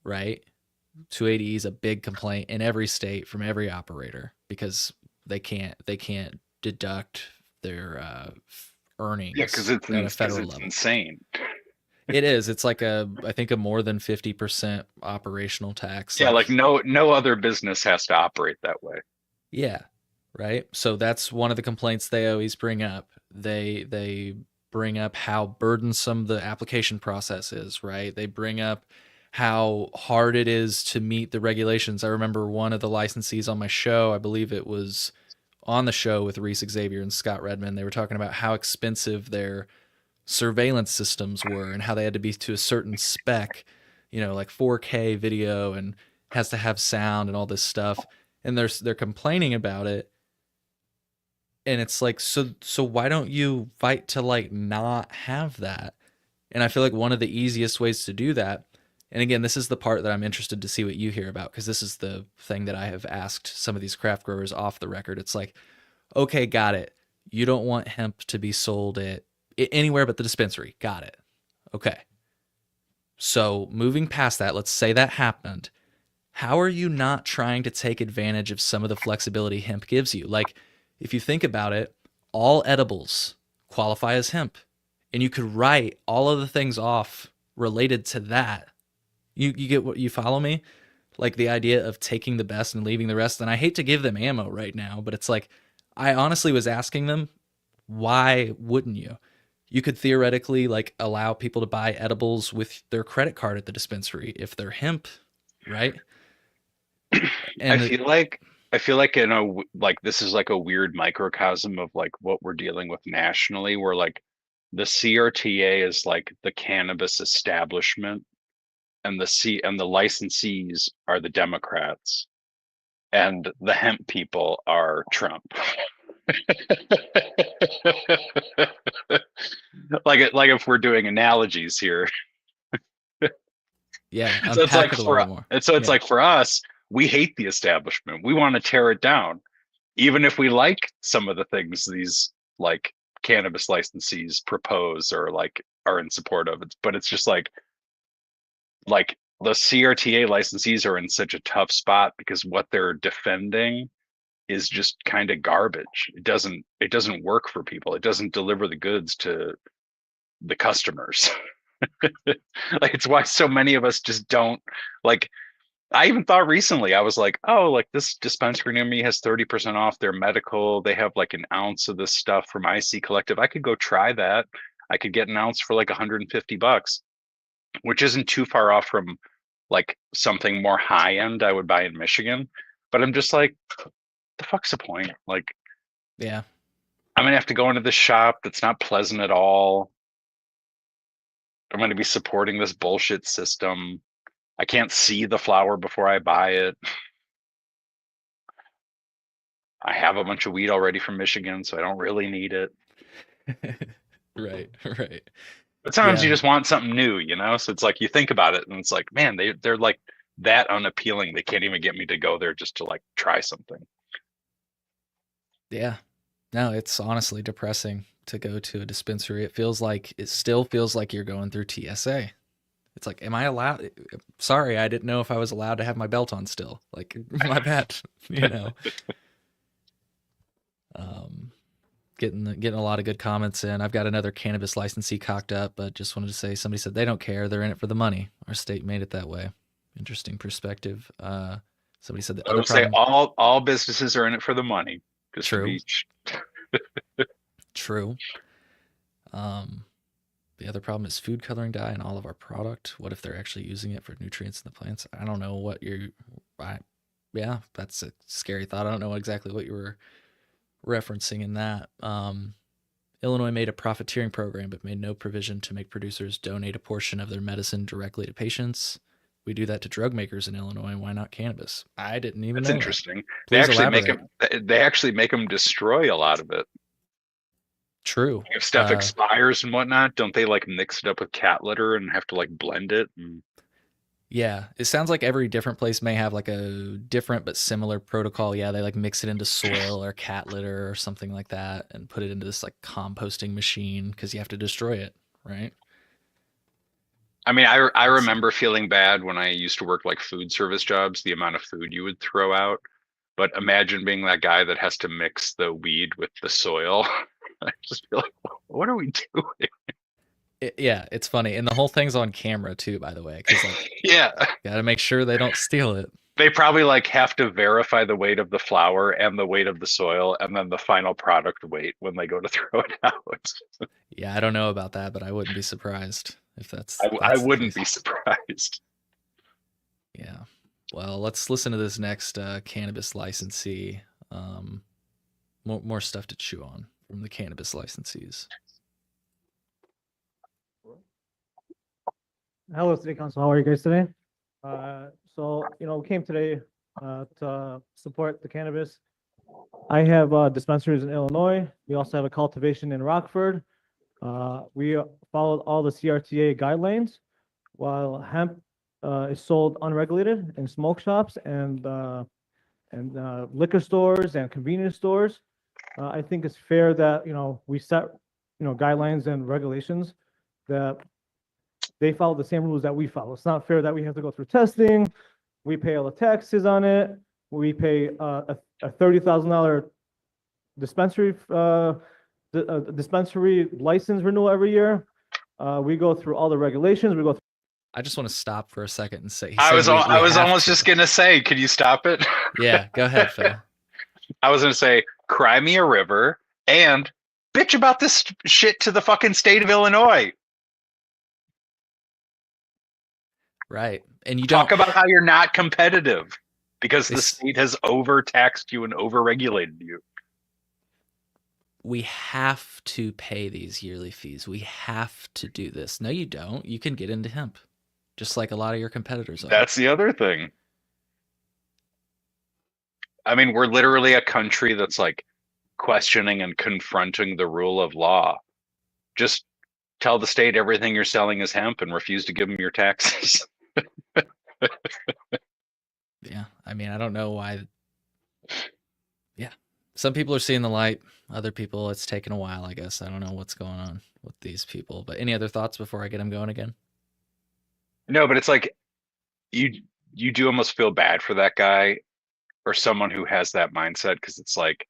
right? 280E is a big complaint in every state from every operator because they can't deduct their earnings Yeah, because at a federal it's level. insane. It is. It's like I think a more than 50% operational tax. Yeah, like no other business has to operate that way. Yeah, right. So that's one of the complaints they always bring up. They bring up how burdensome the application process is, right? They bring up how hard it is to meet the regulations. I remember one of the licensees on my show, I believe it was on the show with Reese Xavier and Scott Redmond, they were talking about how expensive their surveillance systems were and how they had to be to a certain spec, like 4K video and has to have sound and all this stuff. And they're complaining about it. And it's like, so why don't you fight to like not have that? And I feel like one of the easiest ways to do that, and again, this is the part that I'm interested to see what you hear about, because this is the thing that I have asked some of these craft growers off the record. It's like, okay, got it. You don't want hemp to be sold at anywhere but the dispensary. Got it. Okay. So moving past that, let's say that happened. How are you not trying to take advantage of some of the flexibility hemp gives you? Like, if you think about it, all edibles qualify as hemp, and you could write all of the things off related to that. You get what you follow me? Like the idea of taking the best and leaving the rest. And I hate to give them ammo right now, but it's like, I honestly was asking them, why wouldn't you? You could theoretically like allow people to buy edibles with their credit card at the dispensary if they're hemp, right? And I feel like this is like a weird microcosm of like what we're dealing with nationally, where like the CRTA is like the cannabis establishment, and the licensees are the Democrats, and the hemp people are Trump. like if we're doing analogies here. Yeah, So it's unpack like it a little more. and so it's Yeah. like for us, we hate the establishment. We want to tear it down, even if we like some of the things these like cannabis licensees propose or like are in support of it. But it's just like the CRTA licensees are in such a tough spot because what they're defending is just kind of garbage. It doesn't work for people. It doesn't deliver the goods to the customers. Like it's why so many of us just don't like. I even thought recently, I was like, oh, like this dispensary near me has 30% off their medical. They have like an ounce of this stuff from IC Collective. I could go try that. I could get an ounce for like $150, which isn't too far off from like something more high end I would buy in Michigan. But I'm just like, the fuck's the point? Like, Yeah. I'm gonna have to go into this shop that's not pleasant at all. I'm gonna be supporting this bullshit system. I can't see the flower before I buy it. I have a bunch of weed already from Michigan, so I don't really need it. Right, right. But sometimes you Yeah. just want something new, you know? So it's like you think about it and it's like, man, they're like that unappealing. They can't even get me to go there just to like try something. Yeah. No, it's honestly depressing to go to a dispensary. It still feels like you're going through TSA. It's like, am I allowed? Sorry, I didn't know if I was allowed to have my belt on still. Like, my bad, you know. Getting a lot of good comments in. I've got another cannabis licensee cocked up, but just wanted to say somebody said they don't care. They're in it for the money. Our state made it that way. Interesting perspective. Somebody said the I other would say problem. all businesses are in it for the money. Just to True. be True. The other problem is food coloring dye in all of our product. What if they're actually using it for nutrients in the plants? I don't know what yeah, that's a scary thought. I don't know exactly what you were referencing in that. Illinois made a profiteering program, but made no provision to make producers donate a portion of their medicine directly to patients. We do that to drug makers in Illinois. Why not cannabis? I didn't even That's know interesting. that. They Please actually make elaborate. them destroy a lot of it. True. If stuff expires and whatnot, don't they like mix it up with cat litter and have to like blend it? Yeah, it sounds like every different place may have like a different but similar protocol. Yeah, they like mix it into soil or cat litter or something like that and put it into this like composting machine because you have to destroy it, right? I mean, I remember feeling bad when I used to work like food service jobs, the amount of food you would throw out. But imagine being that guy that has to mix the weed with the soil. I just feel like, what are we doing? Yeah, it's funny. And the whole thing's on camera too, by the way, because like, Yeah. got to make sure they don't steal it. They probably like have to verify the weight of the flour and the weight of the soil and then the final product weight when they go to throw it out. Yeah, I don't know about that, but I wouldn't be surprised if I that's the wouldn't case. be surprised. Yeah. Well, let's listen to this next cannabis licensee. More stuff to chew on from the cannabis licensees. Hello, City Council. How are you guys today? We came today to support the cannabis. I have dispensaries in Illinois. We also have a cultivation in Rockford. We followed all the CRTA guidelines, while hemp is sold unregulated in smoke shops and liquor stores and convenience stores. I think it's fair that, we set, guidelines and regulations that they follow the same rules that we follow. It's not fair that we have to go through testing. We pay all the taxes on it. We pay a $30,000 dispensary dispensary license renewal every year. We go through all the regulations. We go. I just want to stop for a second and say I was have almost to. just gonna say, could you stop it? Yeah, go ahead, Phil. I was gonna say, cry me a river and bitch about this shit to the fucking state of Illinois. Right. And you Talk don't about how you're not competitive because the This- state has overtaxed you and overregulated you. we have to pay these yearly fees. We have to do this. No, you don't. You can get into hemp, just like a lot of your competitors are. That's the other thing. I mean, we're literally a country that's like questioning and confronting the rule of law. Just tell the state everything you're selling is hemp and refuse to give them your taxes. Yeah, I mean, I don't know why. Yeah, some people are seeing the light. Other people, it's taken a while, I guess. I don't know what's going on with these people. But any other thoughts before I get them going again? No, but it's like you do almost feel bad for that guy or someone who has that mindset, because it's like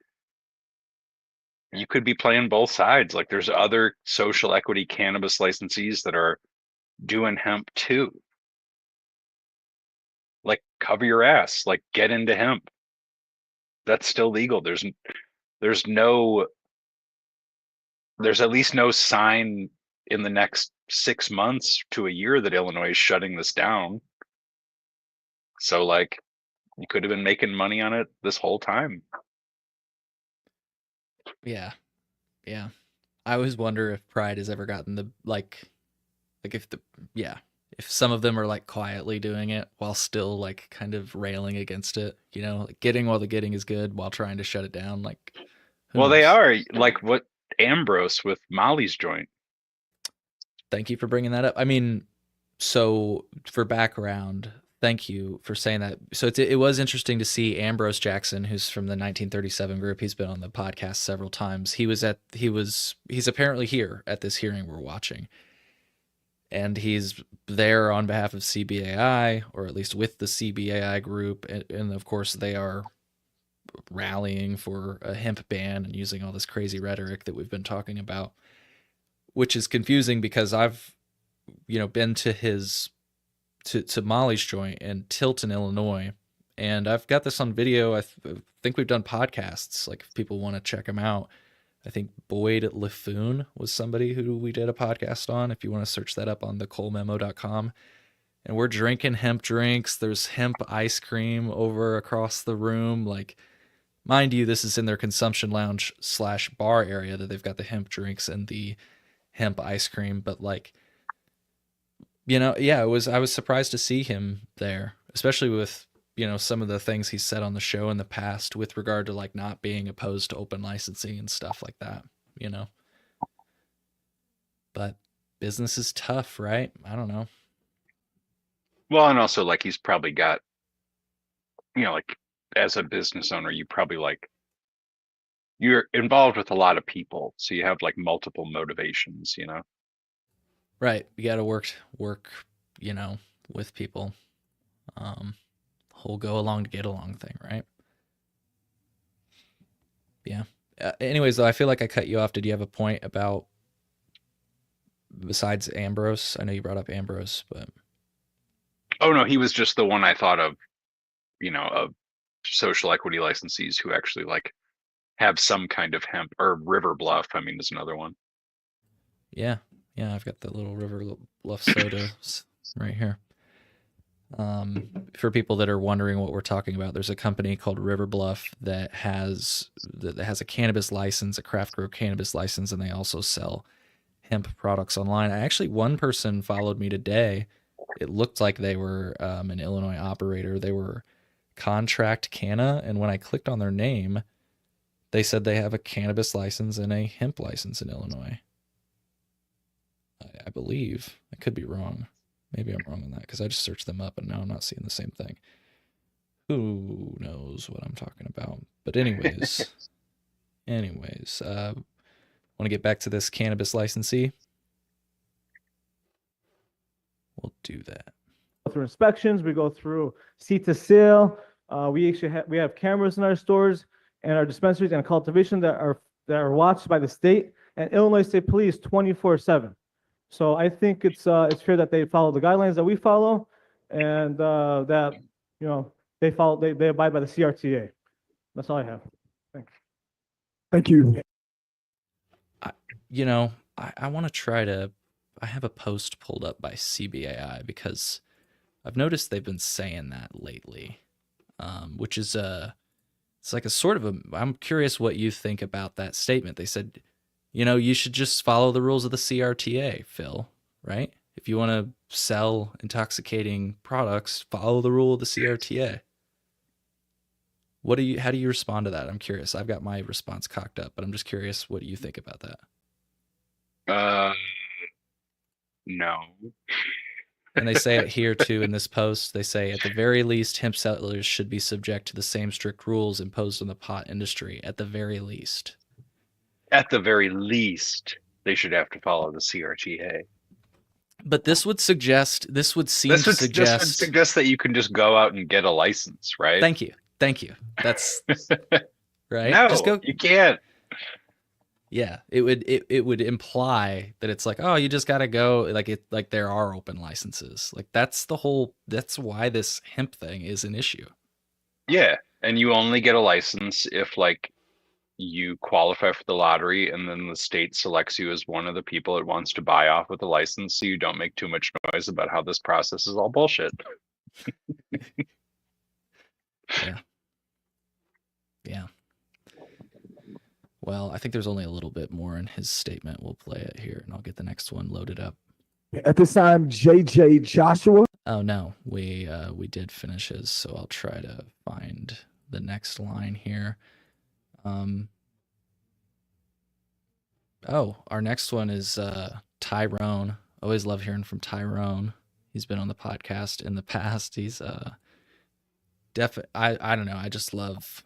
you could be playing both sides. Like there's other social equity cannabis licensees that are doing hemp too. Like cover your ass, like get into hemp. That's still legal. There's no there's at least no sign in the next 6 months to a year that Illinois is shutting this down. So like you could have been making money on it this whole time. Yeah, yeah. I always wonder if Pride has ever gotten the like if the yeah, if some of them are like quietly doing it while still like kind of railing against it, you know, like getting while the getting is good while trying to shut it down. Like, who Well, they knows? are like what Ambrose with Molly's joint. Thank you for bringing that up. I mean, so for background, thank you for saying that. So it was interesting to see Ambrose Jackson, who's from the 1937 group. He's been on the podcast several times. He's apparently here at this hearing we're watching. And he's there on behalf of CBAI, or at least with the CBAI group. And of course, they are rallying for a hemp ban and using all this crazy rhetoric that we've been talking about, which is confusing because I've, been to Molly's joint in Tilton, Illinois, and I've got this on video. I think we've done podcasts. Like if people want to check them out, I think Boyd Laffoon was somebody who we did a podcast on. If you want to search that up on thecolmemo.com. And we're drinking hemp drinks. There's hemp ice cream over across the room. Like, mind you, this is in their consumption lounge / bar area that they've got the hemp drinks and the hemp ice cream. But like, yeah, I was surprised to see him there, especially with, some of the things he said on the show in the past with regard to like not being opposed to open licensing and stuff like that, But business is tough, right? I don't know. Well, and also like he's probably got, like as a business owner, you probably like you're involved with a lot of people, so you have like multiple motivations, Right. You got to work, with people. Whole go along to get along thing, right? Yeah. Anyways, though, I feel like I cut you off. Did you have a point about besides Ambrose? I know you brought up Ambrose, but Oh no, he was just the one I thought of, of social equity licensees who actually like have some kind of hemp. Or River Bluff, I mean, is another one. yeah, I've got the little River Bluff soda right here. For people that are wondering what we're talking about, there's a company called River Bluff that has a cannabis license, a craft grow cannabis license, and they also sell hemp products online. One person followed me today. It looked like they were an Illinois operator. They were Contract Canna, and when I clicked on their name, they said they have a cannabis license and a hemp license in Illinois. I believe. I could be wrong. Maybe I'm wrong on that because I just searched them up and now I'm not seeing the same thing. Who knows what I'm talking about? But anyways, want to get back to this cannabis licensee? We'll do that. Through inspections, we go through seat to sale. We have cameras in our stores and our dispensaries and cultivation that are watched by the state and Illinois State Police 24/7. So I think it's fair that they follow the guidelines that we follow, and that they abide by the CRTA. That's all I have. Thanks. Thank you. I want to try to. I have a post pulled up by CBAI because I've noticed they've been saying that lately, which is it's like a sort of a. I'm curious what you think about that statement. They said, you should just follow the rules of the CRTA, Phil, right? If you want to sell intoxicating products, follow the rule of the CRTA. How do you respond to that? I'm curious. I've got my response cocked up, but I'm just curious, what do you think about that? No. And they say it here too in this post. They say, at the very least, hemp settlers should be subject to the same strict rules imposed on the pot industry. At the very least. At the very least, they should have to follow the CRTA. But this would seem This would suggest. suggest that you can just go out and get a license, right? Thank you. That's right. No, Just go. you can't. Yeah, it would imply that it's like, oh, you just gotta go, like there are open licenses. Like that's why this hemp thing is an issue. Yeah, and you only get a license if like you qualify for the lottery, and then the state selects you as one of the people it wants to buy off with the license, so you don't make too much noise about how this process is all bullshit. Yeah. Well, I think there's only a little bit more in his statement. We'll play it here, and I'll get the next one loaded up. At this time, JJ Joshua. Oh no, we did finish his, so I'll try to find the next line here. Oh, our next one is Tyrone. Always love hearing from Tyrone. He's been on the podcast in the past. He's I don't know. I just love.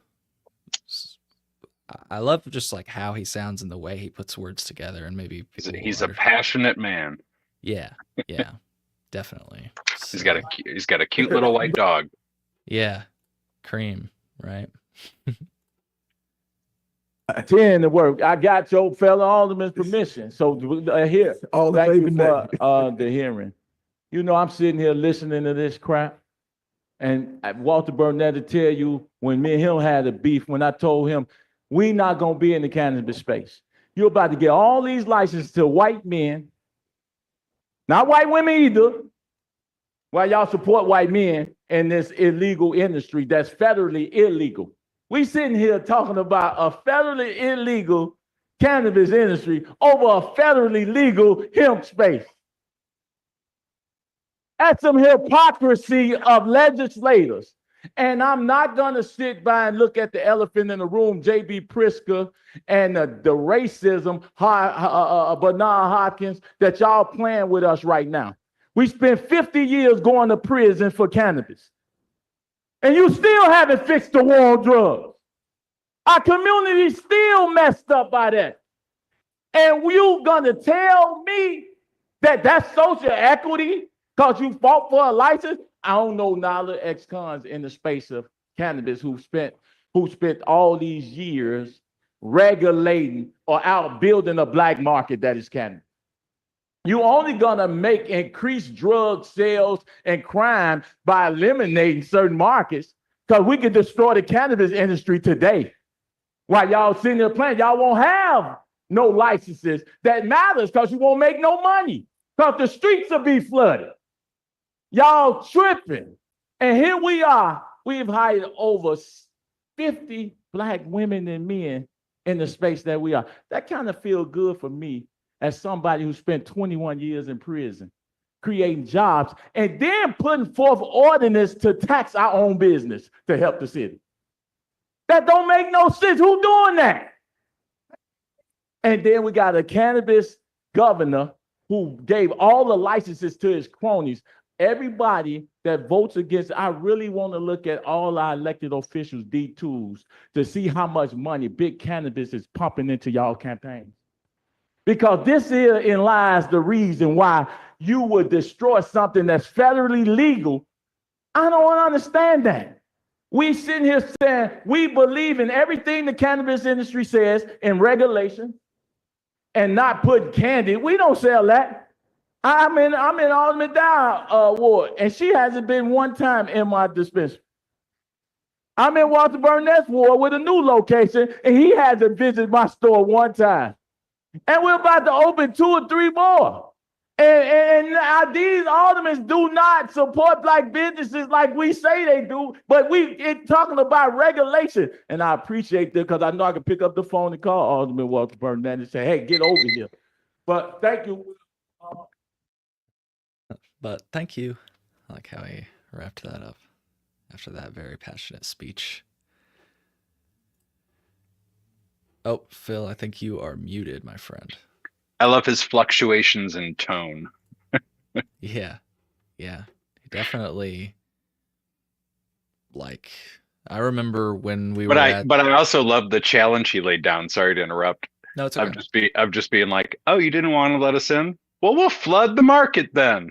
I love just like how he sounds and the way he puts words together, and maybe He's a passionate man. Yeah, definitely. He's got a cute little white dog. Yeah, Cream, right? 10 to work. I got your fellow alderman's permission. So here, All in thank favor, you nay. for the hearing. You know, I'm sitting here listening to this crap. And Walter Burnett will tell you when me and him had a beef, when I told him, we not gonna be in the cannabis space. You're about to get all these licenses to white men, not white women either. While y'all support white men in this illegal industry that's federally illegal. We sitting here talking about a federally illegal cannabis industry over a federally legal hemp space. That's some hypocrisy of legislators. And I'm not gonna sit by and look at the elephant in the room, J.B. Pritzker, and the racism, Bernard Hopkins, that y'all playing with us right now. We spent 50 years going to prison for cannabis. And you still haven't fixed the war on drugs. Our community still messed up by that. And you gonna tell me that that's social equity because you fought for a license? I don't know Nala ex-cons in the space of cannabis who spent all these years regulating or out building a black market that is cannabis. You're only gonna make increased drug sales and crime by eliminating certain markets, because we could destroy the cannabis industry today. While y'all sitting there playing, y'all won't have no licenses. That matters because you won't make no money, because the streets will be flooded. Y'all tripping. And here we are. We've hired over 50 black women and men in the space that we are. That kind of feels good for me as somebody who spent 21 years in prison, creating jobs, and then putting forth ordinance to tax our own business to help the city. That don't make no sense. Who doing that? And then we got a cannabis governor who gave all the licenses to his cronies. Everybody that votes against, I really want to look at all our elected officials, D2s, to see how much money big cannabis is pumping into y'all campaigns. Because this herein lies the reason why you would destroy something that's federally legal. I don't understand that. We sitting here saying we believe in everything the cannabis industry says in regulation and not putting candy. We don't sell that. I'm in Alderman Dow ward, and she hasn't been one time in my dispensary. I'm in Walter Burnett's ward with a new location, and he hasn't visited my store one time. And we're about to open 2 or 3 more. And these aldermen do not support black businesses like we say they do, but it's talking about regulation. And I appreciate that because I know I can pick up the phone and call Alderman Walter Burnett and say, hey, get over here. But thank you. But thank you. I like how he wrapped that up after that very passionate speech. Oh, Phil, I think you are muted, my friend. I love his fluctuations in tone. Yeah. Yeah. He definitely, like, I remember when we But were I at, but I also love the challenge he laid down. Sorry to interrupt. no, it's okay. Of just being like, oh, you didn't want to let us in? Well, we'll flood the market then.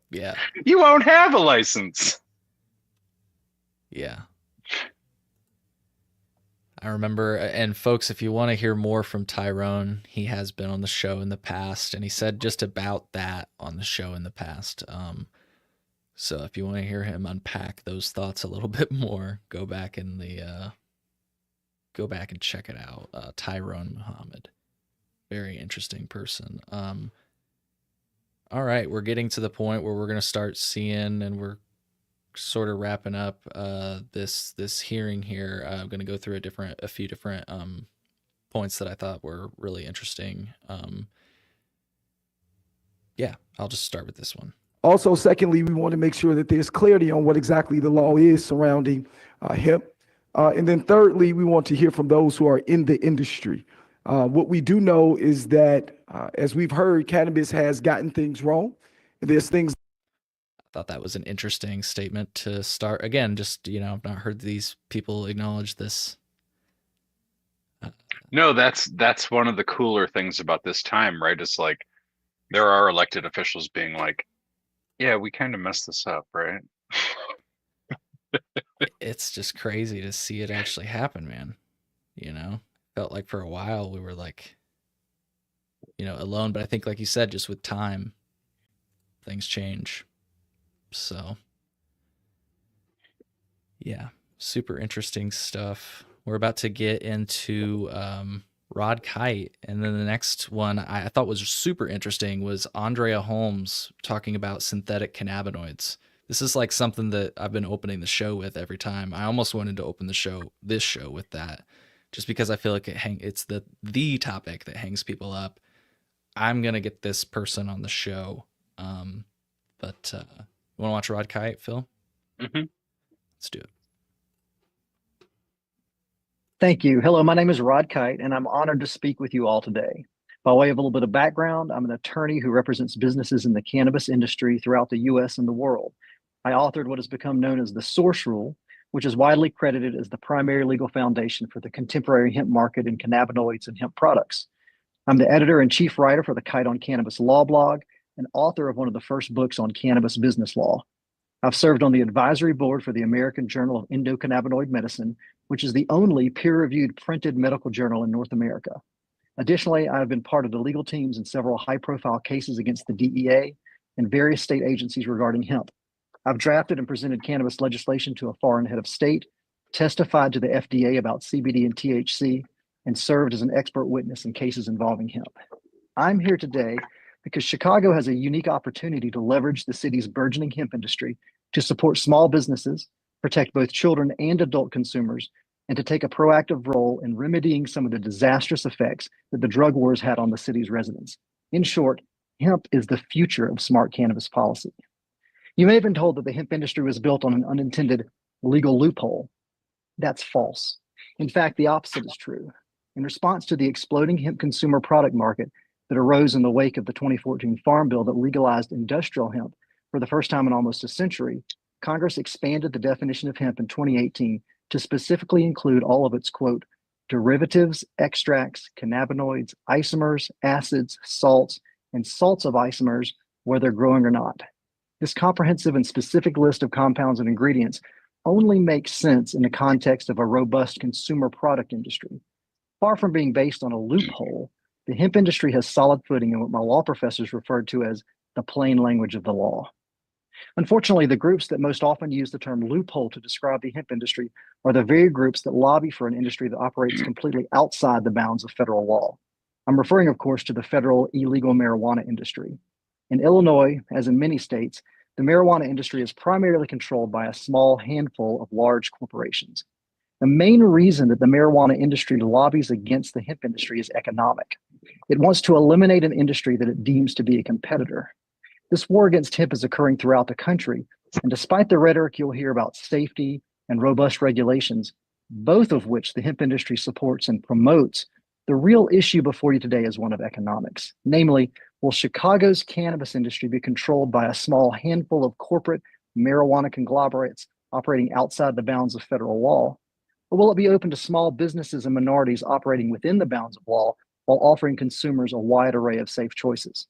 Yeah. You won't have a license. Yeah. I remember, and folks, if you want to hear more from Tyrone, he has been on the show in the past, and he said just about that on the show in the past. So if you want to hear him unpack those thoughts a little bit more, go back and check it out. Tyrone Muhammad, very interesting person. All right, we're getting to the point where we're going to start seeing, and we're sort of wrapping up this hearing here. I'm going to go through a few different points that I thought were really interesting. Yeah, I'll just start with this one. Also, secondly, we want to make sure that there's clarity on what exactly the law is surrounding hemp. And then thirdly, we want to hear from those who are in the industry. What we do know is that, as we've heard, cannabis has gotten things wrong. There's things. I thought that was an interesting statement to start. Again, just, I've not heard these people acknowledge this. No, that's one of the cooler things about this time, right? It's like there are elected officials being like, yeah, we kind of messed this up, right? It's just crazy to see it actually happen, man. Felt like for a while we were like, alone, but I think, like you said, just with time, things change. So, yeah, super interesting stuff. We're about to get into Rod Kite, and then the next one I thought was super interesting was Andrea Holmes talking about synthetic cannabinoids. This is like something that I've been opening the show with every time. I almost wanted to open this show with that, just because I feel like it's the topic that hangs people up. I'm gonna get this person on the show, but you want to watch Rod Kite, Phil? Mm-hmm. Let's do it. Thank you. Hello, my name is Rod Kite, and I'm honored to speak with you all today. By way of a little bit of background, I'm an attorney who represents businesses in the cannabis industry throughout the U.S. and the world. I authored what has become known as the Source Rule, which is widely credited as the primary legal foundation for the contemporary hemp market in cannabinoids and hemp products. I'm the editor and chief writer for the Kite on Cannabis Law blog and author of one of the first books on cannabis business law. I've served on the advisory board for the American Journal of Endocannabinoid Medicine, which is the only peer-reviewed printed medical journal in North America. Additionally, I have been part of the legal teams in several high-profile cases against the DEA and various state agencies regarding hemp. I've drafted and presented cannabis legislation to a foreign head of state, testified to the FDA about CBD and THC, and served as an expert witness in cases involving hemp. I'm here today because Chicago has a unique opportunity to leverage the city's burgeoning hemp industry to support small businesses, protect both children and adult consumers, and to take a proactive role in remedying some of the disastrous effects that the drug wars had on the city's residents. In short, hemp is the future of smart cannabis policy. You may have been told that the hemp industry was built on an unintended legal loophole. That's false. In fact, the opposite is true. In response to the exploding hemp consumer product market that arose in the wake of the 2014 Farm Bill that legalized industrial hemp for the first time in almost a century, Congress expanded the definition of hemp in 2018 to specifically include all of its, quote, derivatives, extracts, cannabinoids, isomers, acids, salts, and salts of isomers, whether growing or not. This comprehensive and specific list of compounds and ingredients only makes sense in the context of a robust consumer product industry. Far from being based on a loophole, the hemp industry has solid footing in what my law professors referred to as the plain language of the law. Unfortunately, the groups that most often use the term loophole to describe the hemp industry are the very groups that lobby for an industry that operates completely outside the bounds of federal law. I'm referring, of course, to the federal illegal marijuana industry. In Illinois, as in many states, the marijuana industry is primarily controlled by a small handful of large corporations. The main reason that the marijuana industry lobbies against the hemp industry is economic. It wants to eliminate an industry that it deems to be a competitor. This war against hemp is occurring throughout the country, and despite the rhetoric you'll hear about safety and robust regulations, both of which the hemp industry supports and promotes, the real issue before you today is one of economics. Namely, Will Chicago's cannabis industry be controlled by a small handful of corporate marijuana conglomerates operating outside the bounds of federal law? Or will it be open to small businesses and minorities operating within the bounds of law while offering consumers a wide array of safe choices?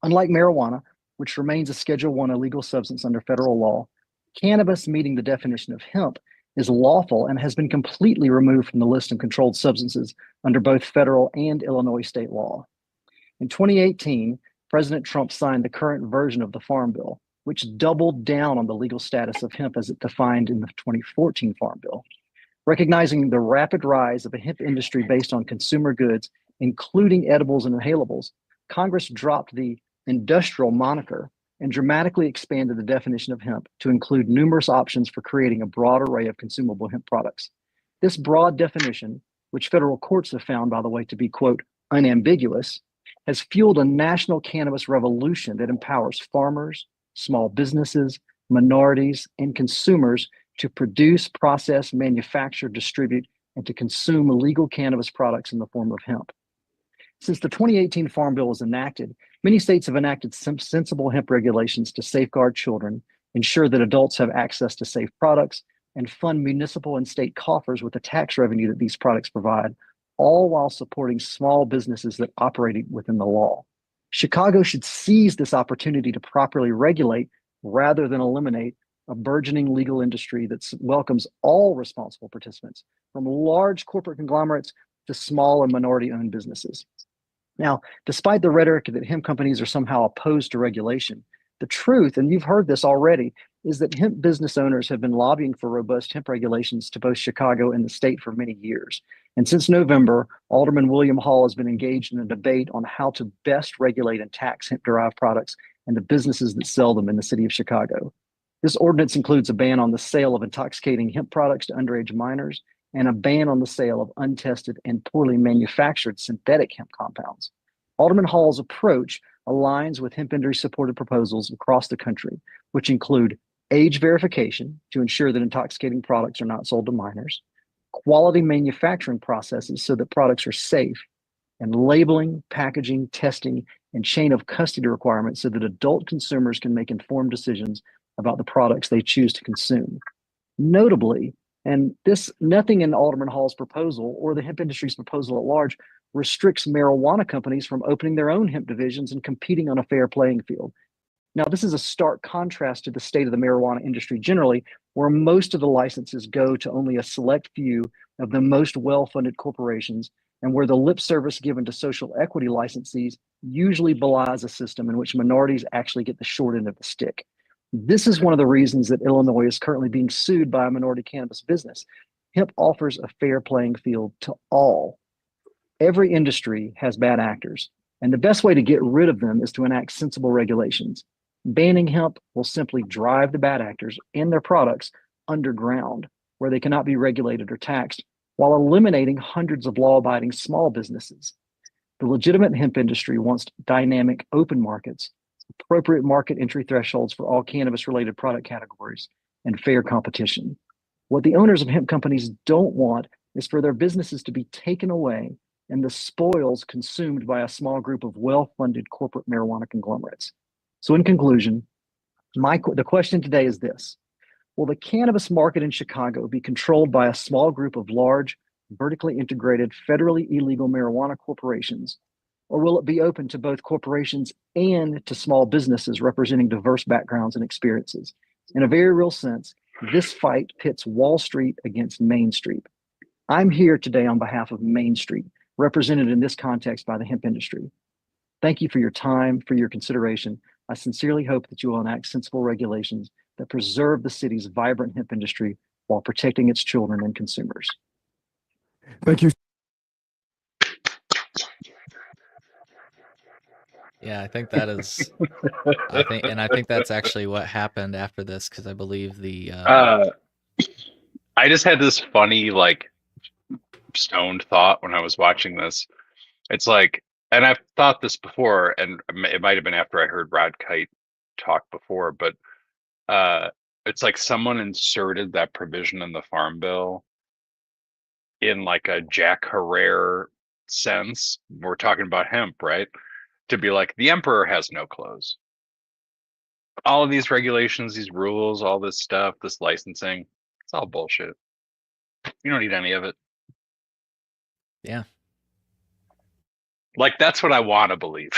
Unlike marijuana, which remains a Schedule I illegal substance under federal law, cannabis, meeting the definition of hemp, is lawful and has been completely removed from the list of controlled substances under both federal and Illinois state law. In 2018, President Trump signed the current version of the Farm Bill, which doubled down on the legal status of hemp as it defined in the 2014 Farm Bill. Recognizing the rapid rise of a hemp industry based on consumer goods, including edibles and inhalables, Congress dropped the industrial moniker and dramatically expanded the definition of hemp to include numerous options for creating a broad array of consumable hemp products. This broad definition, which federal courts have found, by the way, to be, quote, unambiguous, has fueled a national cannabis revolution that empowers farmers, small businesses, minorities, and consumers to produce, process, manufacture, distribute, and to consume legal cannabis products in the form of hemp. Since the 2018 Farm Bill was enacted, many states have enacted some sensible hemp regulations to safeguard children, ensure that adults have access to safe products, and fund municipal and state coffers with the tax revenue that these products provide, all while supporting small businesses that operate within the law. Chicago should seize this opportunity to properly regulate rather than eliminate a burgeoning legal industry that welcomes all responsible participants, from large corporate conglomerates to small and minority-owned businesses. Now, despite the rhetoric that hemp companies are somehow opposed to regulation, the truth, and you've heard this already, is that hemp business owners have been lobbying for robust hemp regulations to both Chicago and the state for many years. And since November, Alderman William Hall has been engaged in a debate on how to best regulate and tax hemp-derived products and the businesses that sell them in the city of Chicago. This ordinance includes a ban on the sale of intoxicating hemp products to underage minors and a ban on the sale of untested and poorly manufactured synthetic hemp compounds. Alderman Hall's approach aligns with hemp industry-supported proposals across the country, which include age verification to ensure that intoxicating products are not sold to minors, quality manufacturing processes so that products are safe, and labeling, packaging, testing, and chain of custody requirements so that adult consumers can make informed decisions about the products they choose to consume. Notably, and this, nothing in Alderman Hall's proposal or the hemp industry's proposal at large restricts marijuana companies from opening their own hemp divisions and competing on a fair playing field. Now, this is a stark contrast to the state of the marijuana industry generally, where most of the licenses go to only a select few of the most well-funded corporations, and where the lip service given to social equity licensees usually belies a system in which minorities actually get the short end of the stick. This is one of the reasons that Illinois is currently being sued by a minority cannabis business. Hemp offers a fair playing field to all. Every industry has bad actors, and the best way to get rid of them is to enact sensible regulations. Banning hemp will simply drive the bad actors and their products underground, where they cannot be regulated or taxed, while eliminating hundreds of law-abiding small businesses. The legitimate hemp industry wants dynamic open markets, appropriate market entry thresholds for all cannabis-related product categories, and fair competition. What the owners of hemp companies don't want is for their businesses to be taken away and the spoils consumed by a small group of well-funded corporate marijuana conglomerates. So in conclusion, the question today is this: will the cannabis market in Chicago be controlled by a small group of large, vertically integrated, federally illegal marijuana corporations, or will it be open to both corporations and to small businesses representing diverse backgrounds and experiences? In a very real sense, this fight pits Wall Street against Main Street. I'm here today on behalf of Main Street, represented in this context by the hemp industry. Thank you for your time, for your consideration. I sincerely hope that you will enact sensible regulations that preserve the city's vibrant hemp industry while protecting its children and consumers. Thank you. Yeah, I think that is. I think that's actually what happened after this, because I believe the I just had this funny, like, stoned thought when I was watching this. It's like, and I've thought this before, and it might have been after I heard Rod Kite talk before, but it's like someone inserted that provision in the Farm Bill in like a Jack Herrera sense. We're talking about hemp, right? to be like, the emperor has no clothes. All of these regulations, these rules, all this stuff, this licensing, it's all bullshit. You don't need any of it. Yeah. Like, that's what I want to believe.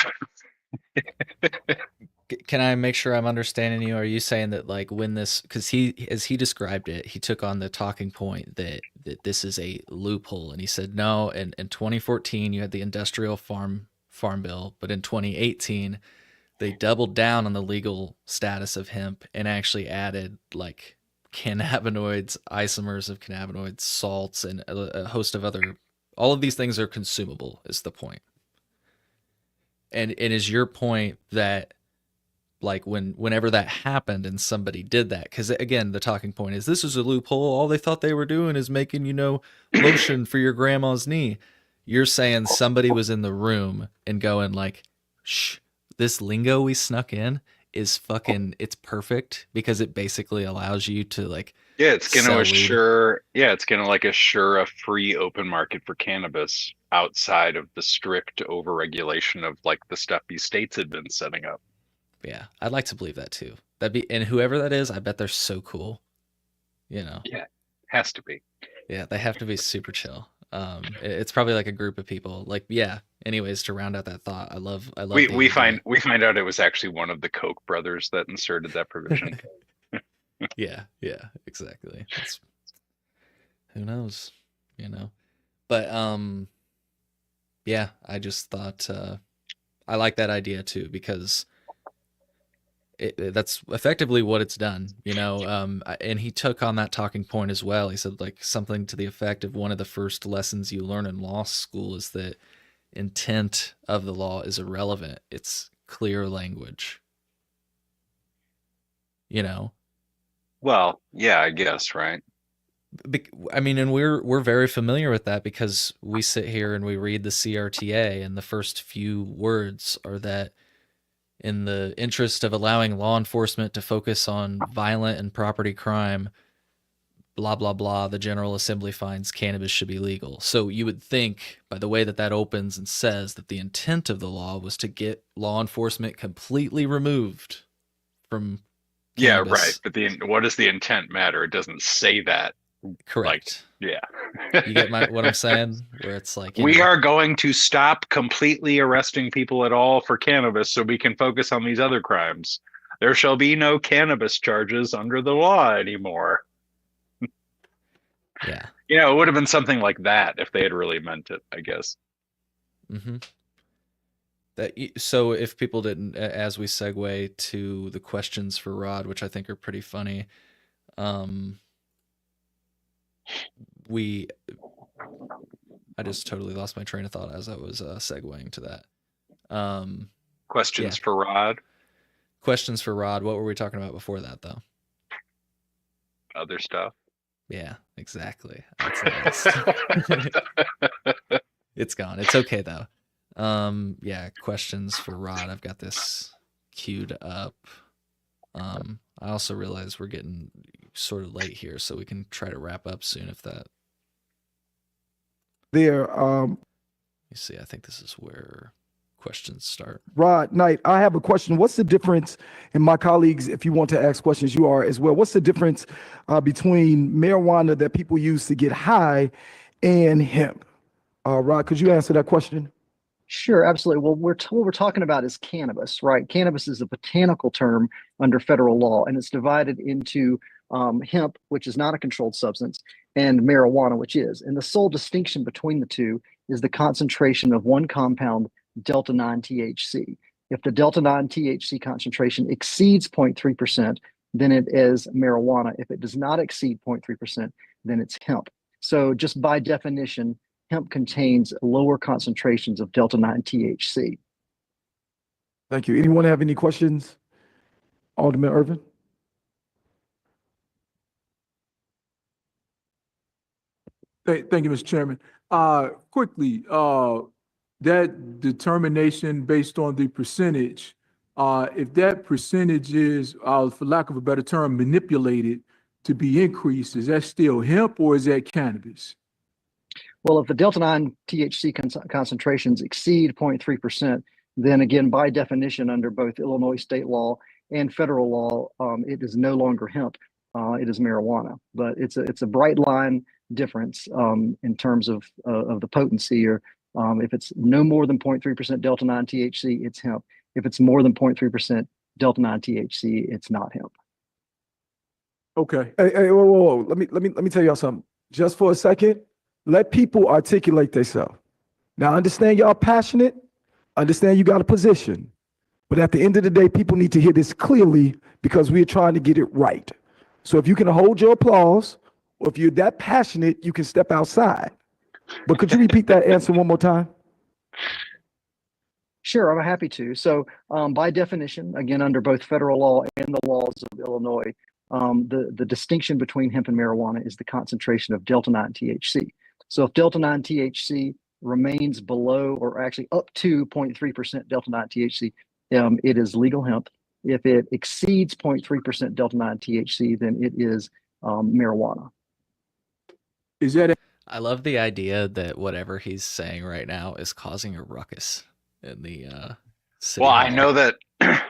Can I make sure I'm understanding you? Are you saying that like when this, because he, as he described it, he took on the talking point that this is a loophole, and he said no. And in 2014, you had the industrial farm bill, but in 2018, they doubled down on the legal status of hemp and actually added like cannabinoids, isomers of cannabinoids, salts, and a host of other. All of these things are consumable. Is the point? And is your point that like whenever that happened and somebody did that, because again the talking point is this is a loophole, all they thought they were doing is making, you know, lotion for your grandma's knee. You're saying somebody was in the room and going like, shh, this lingo we snuck in is fucking, it's perfect because it basically allows you to like, Yeah, it's gonna sell weed. assure. Yeah, it's gonna like assure a free open market for cannabis outside of the strict overregulation of like the stuff these states had been setting up. Yeah, I'd like to believe that too. That'd be, and whoever that is, I bet they're so cool. You know. Yeah, has to be. Yeah, they have to be super chill. It's probably like a group of people. Like, yeah. Anyways, to round out that thought, I love. We find out it was actually one of the Koch brothers that inserted that provision. Yeah, exactly. Who knows, you know? But yeah, I just thought I like that idea too because that's effectively what it's done, you know. And he took on that talking point as well. He said like something to the effect of one of the first lessons you learn in law school is that intent of the law is irrelevant. It's clear language. You know. Well, yeah, I guess, right? I mean, and we're very familiar with that because we sit here and we read the CRTA, and the first few words are that in the interest of allowing law enforcement to focus on violent and property crime, blah, blah, blah, the General Assembly finds cannabis should be legal. So you would think by the way that that opens and says that the intent of the law was to get law enforcement completely removed from cannabis. Yeah, right. But what does the intent matter? It doesn't say that. Correct. Like, yeah. You get what I'm saying? Where it's like, we are going to stop completely arresting people at all for cannabis so we can focus on these other crimes. There shall be no cannabis charges under the law anymore. Yeah. You know, it would have been something like that if they had really meant it, I guess. Mm-hmm. So if people didn't, as we segue to the questions for Rod, which I think are pretty funny, I just totally lost my train of thought as I was segueing to that. Questions for Rod? Questions for Rod. What were we talking about before that, though? Other stuff. Yeah, exactly. That's it's gone. It's okay, though. Yeah, questions for Rod. I've got this queued up. I also realize we're getting sort of late here, so we can try to wrap up soon if that. There, You see, I think this is where questions start. Rod Knight, I have a question. What's the difference, and my colleagues, if you want to ask questions, you are as well. What's the difference between marijuana that people use to get high and hemp? Rod, could you answer that question? Sure, absolutely. Well, what we're talking about is cannabis, right? Cannabis is a botanical term under federal law, and it's divided into hemp, which is not a controlled substance, and marijuana, which is. And the sole distinction between the two is the concentration of one compound, delta-9 THC. If the delta-9 THC concentration exceeds 0.3%, then it is marijuana. If it does not exceed 0.3%, then it's hemp. So just by definition, hemp contains lower concentrations of delta-9 THC. Thank you. Anyone have any questions? Alderman Irvin? Thank you, Mr. Chairman. Quickly, that determination based on the percentage, if that percentage is, for lack of a better term, manipulated to be increased, is that still hemp or is that cannabis? Well, if the delta-9 THC concentrations exceed 0.3%, then again, by definition, under both Illinois state law and federal law, it is no longer hemp. It is marijuana. But it's a bright line difference in terms of the potency. Or if it's no more than 0.3% delta 9 THC, it's hemp. If it's more than 0.3% delta 9 THC, it's not hemp. Okay. Hey, whoa. Let me tell y'all something. Just for a second, let people articulate themselves. Now, I understand y'all passionate. Understand you got a position. But at the end of the day, people need to hear this clearly because we're trying to get it right. So if you can hold your applause, or if you're that passionate, you can step outside. But could you repeat that answer one more time? Sure, I'm happy to. So by definition, again, under both federal law and the laws of Illinois, the distinction between hemp and marijuana is the concentration of delta 9 THC. So if delta 9 THC remains below or actually up to 0.3% delta 9 THC, it is legal hemp. If it exceeds 0.3% delta 9 THC, then it is marijuana. Is that I love the idea that whatever he's saying right now is causing a ruckus in the city Well, I hall. know that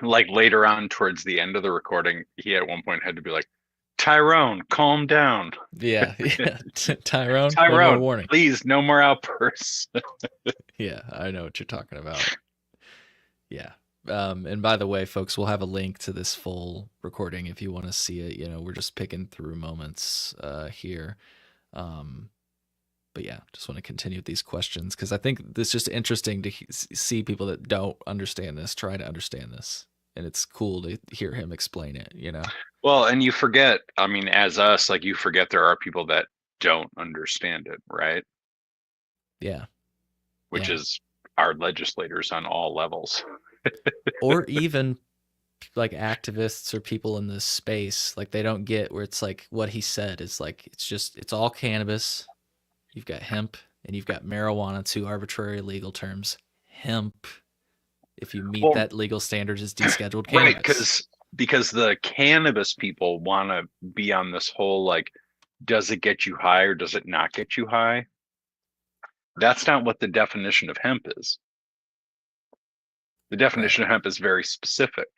like later on towards the end of the recording, he at one point had to be like, Tyrone, calm down. Yeah. Tyrone, one more Tyrone, warning. please, no more outbursts. Yeah, I know what you're talking about. Yeah. And by the way, folks, we'll have a link to this full recording if you want to see it. You know, we're just picking through moments here. But yeah, just want to continue with these questions because I think it's just interesting to see people that don't understand this try to understand this. And it's cool to hear him explain it, you know? Well, and you forget, I mean, as us, like you forget there are people that don't understand it, right? Yeah. Which Yeah. is our legislators on all levels. Or even like activists or people in this space, like they don't get where it's like what he said is like, it's all cannabis. You've got hemp and you've got marijuana, two arbitrary legal terms. Hemp, if you meet that legal standards, is descheduled cannabis. Right, because the cannabis people want to be on this whole like, does it get you high or does it not get you high? That's not what the definition of hemp is. The definition of hemp is very specific.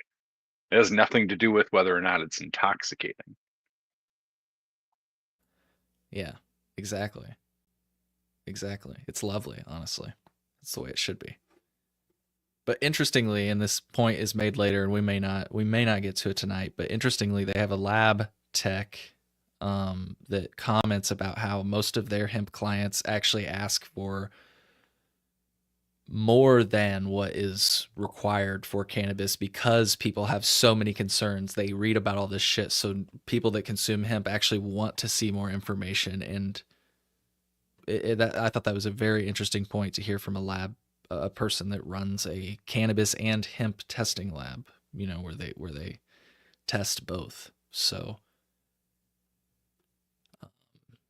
It has nothing to do with whether or not it's intoxicating. Yeah, exactly. Exactly. It's lovely, honestly. That's the way it should be. But interestingly, and this point is made later, and we may not get to it tonight, but interestingly, they have a lab tech that comments about how most of their hemp clients actually ask for more than what is required for cannabis because people have so many concerns. They read about all this shit, so people that consume hemp actually want to see more information. And I thought that was a very interesting point to hear from a person that runs a cannabis and hemp testing lab, you know, where they test both. So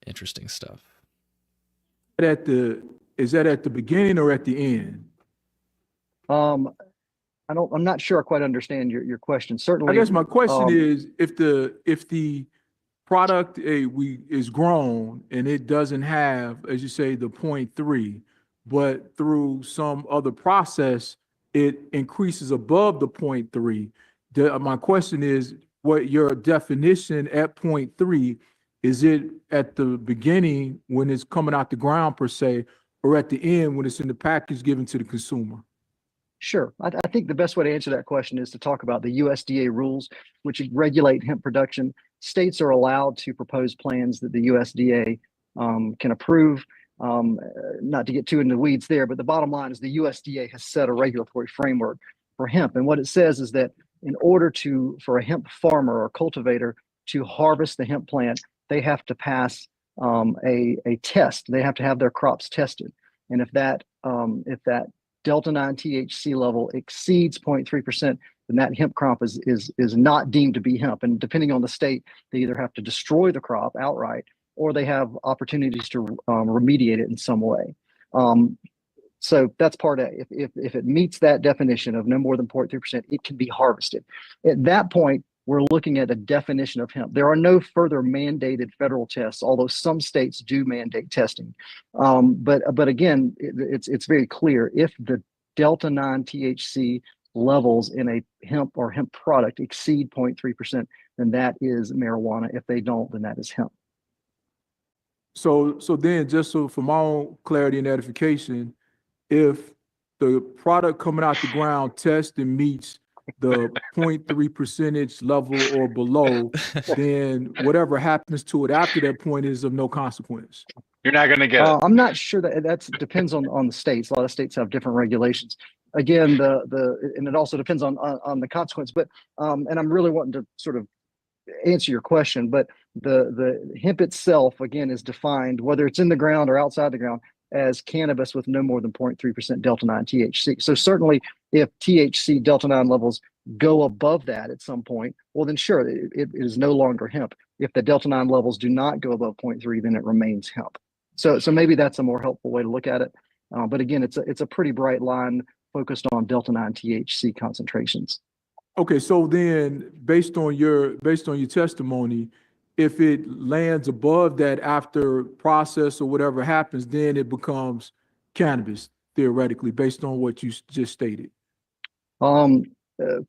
interesting stuff. Is that at the beginning or at the end? I'm not sure I quite understand your question. Certainly. I guess my question is if the product is grown and it doesn't have, as you say, the 0.3, but through some other process, it increases above the 0.3. My question is, what your definition at 0.3, is it at the beginning when it's coming out the ground per se, or at the end when it's in the package given to the consumer? Sure. I think the best way to answer that question is to talk about the USDA rules, which regulate hemp production. States are allowed to propose plans that the USDA can approve. Not to get too into the weeds there, but the bottom line is the USDA has set a regulatory framework for hemp. And what it says is that in order for a hemp farmer or cultivator to harvest the hemp plant, they have to pass a test. They have to have their crops tested. And if that delta 9 THC level exceeds 0.3%, then that hemp crop is not deemed to be hemp. And depending on the state, they either have to destroy the crop outright or they have opportunities to remediate it in some way. So that's part A. If it meets that definition of no more than 0.3%, it can be harvested. At that point, we're looking at a definition of hemp. There are no further mandated federal tests, although some states do mandate testing. But again, it's very clear if the delta 9 THC levels in a hemp or hemp product exceed 0.3%, then that is marijuana. If they don't, then that is hemp. So then, just so for my own clarity and edification, if the product coming out the ground tests and meets the 0.3 percentage level or below, then whatever happens to it after that point is of no consequence. You're not going to get it. I'm not sure that depends on the states. A lot of states have different regulations. Again, and it also depends on the consequence. But and I'm really wanting to sort of answer your question, but the hemp itself, again, is defined, whether it's in the ground or outside the ground, as cannabis with no more than 0.3% delta 9 THC. So certainly if THC delta 9 levels go above that at some point, well then sure, it is no longer hemp. If the delta 9 levels do not go above 0.3, then it remains hemp. So maybe that's a more helpful way to look at it. But again, it's a pretty bright line focused on delta 9 THC concentrations. Okay, so then based on your testimony, if it lands above that after process or whatever happens, then it becomes cannabis theoretically, based on what you just stated.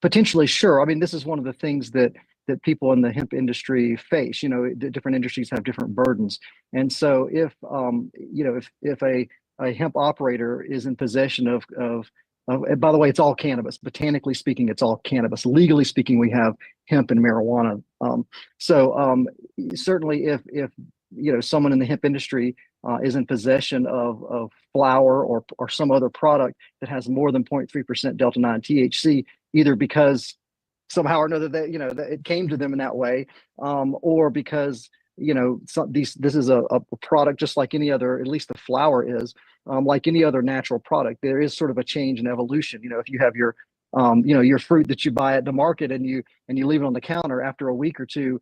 Potentially, sure. I mean, this is one of the things that people in the hemp industry face. You know, different industries have different burdens, and so if a hemp operator is in possession of and by the way, it's all cannabis. Botanically speaking, it's all cannabis. Legally speaking, we have hemp and marijuana. Certainly, if someone in the hemp industry is in possession of flower or some other product that has more than 0.3% delta 9 THC, either because somehow or another that that it came to them in that way, or because this is a product just like any other, at least the flower is. Like any other natural product, there is sort of a change in evolution. If you have your your fruit that you buy at the market and you leave it on the counter, after a week or two,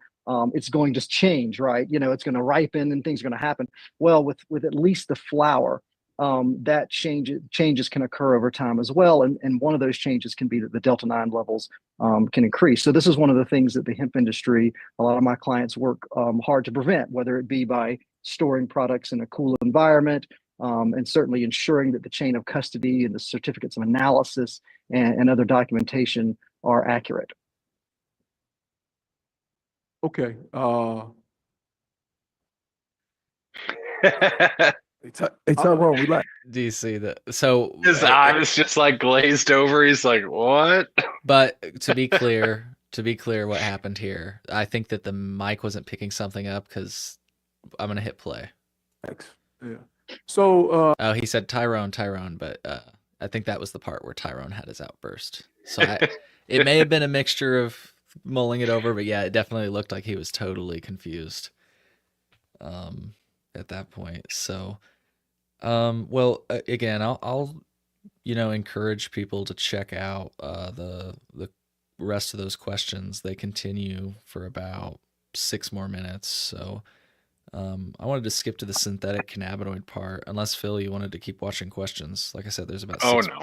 it's going to change, right? It's going to ripen and things are going to happen. Well, with at least the flower, that changes can occur over time as well. And one of those changes can be that the delta 9 levels can increase. So this is one of the things that the hemp industry, a lot of my clients work hard to prevent, whether it be by storing products in a cool environment, and certainly ensuring that the chain of custody and the certificates of analysis and other documentation are accurate. Okay. Hey, Tyrone, relax. Do you see that? So His eyes just like glazed over. He's like, "What?" But to be clear, what happened here? I think that the mic wasn't picking something up because I'm gonna hit play. Thanks. Yeah. So Oh, he said Tyrone, but I think that was the part where Tyrone had his outburst. So it may have been a mixture of mulling it over, but yeah, it definitely looked like he was totally confused at that point. So, well, again, I'll encourage people to check out the rest of those questions. They continue for about 6 more minutes. So I wanted to skip to the synthetic cannabinoid part, unless Phil, you wanted to keep watching questions. Like I said, there's about 6. No.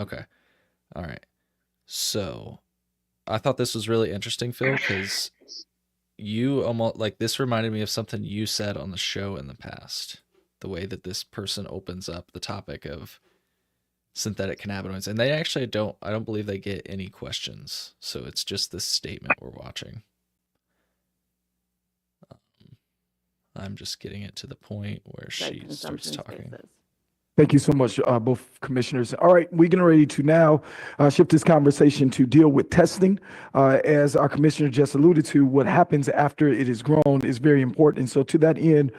Okay. All right. So I thought this was really interesting, Phil, because you almost this reminded me of something you said on the show in the past. The way that this person opens up the topic of synthetic cannabinoids, and they actually I don't believe they get any questions. So it's just this statement we're watching. I'm just getting it to the point where she starts talking. Thank you so much, both commissioners. All right, we're getting ready to now shift this conversation to deal with testing. As our commissioner just alluded to, what happens after it is grown is very important. So to that end,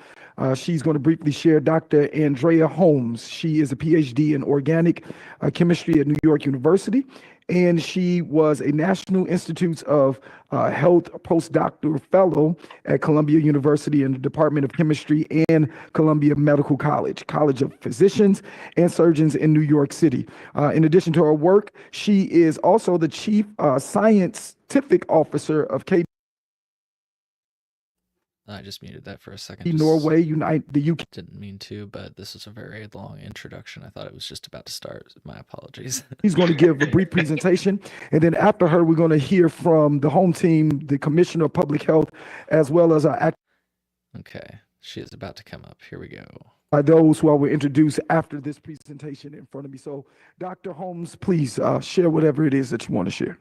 she's going to briefly share Dr. Andrea Holmes. She is a PhD in organic chemistry at New York University, and she was a National Institutes of Health postdoctoral fellow at Columbia University in the Department of Chemistry and Columbia Medical College, College of Physicians and Surgeons in New York City. In addition to her work, she is also the Chief Scientific Officer of I just muted that for a second. Norway, the UK. Didn't mean to, but this is a very long introduction. I thought it was just about to start. My apologies. He's going to give a brief presentation, and then after her, we're going to hear from the home team, the Commissioner of Public Health, as well as our Okay, she is about to come up. Here we go. by those who I will introduce after this presentation in front of me. So Dr. Holmes, please share whatever it is that you want to share.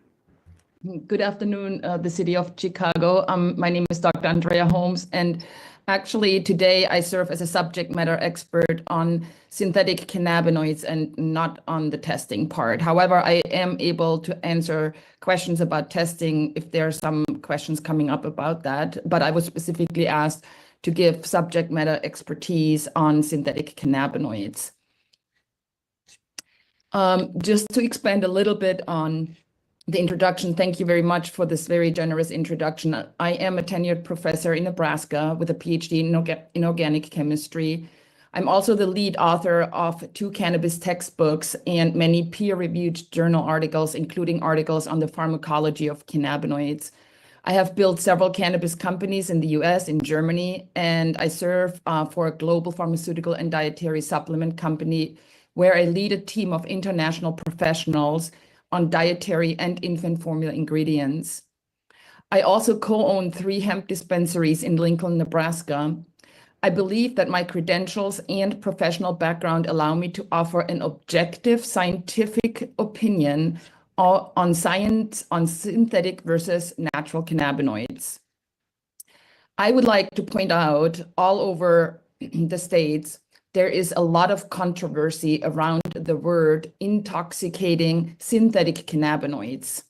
Good afternoon, the city of Chicago. My name is Dr. Andrea Holmes, and actually today I serve as a subject matter expert on synthetic cannabinoids and not on the testing part. However, I am able to answer questions about testing if there are some questions coming up about that, but I was specifically asked to give subject matter expertise on synthetic cannabinoids. Just to expand a little bit on the introduction, thank you very much for this very generous introduction. I am a tenured professor in Nebraska with a PhD in organic chemistry. I'm also the lead author of 2 cannabis textbooks and many peer-reviewed journal articles, including articles on the pharmacology of cannabinoids. I have built several cannabis companies in the US, in Germany, and I serve for a global pharmaceutical and dietary supplement company where I lead a team of international professionals on dietary and infant formula ingredients. I also co-own 3 hemp dispensaries in Lincoln, Nebraska. I believe that my credentials and professional background allow me to offer an objective scientific opinion on science on synthetic versus natural cannabinoids. I would like to point out all over the states, there is a lot of controversy around the word intoxicating synthetic cannabinoids.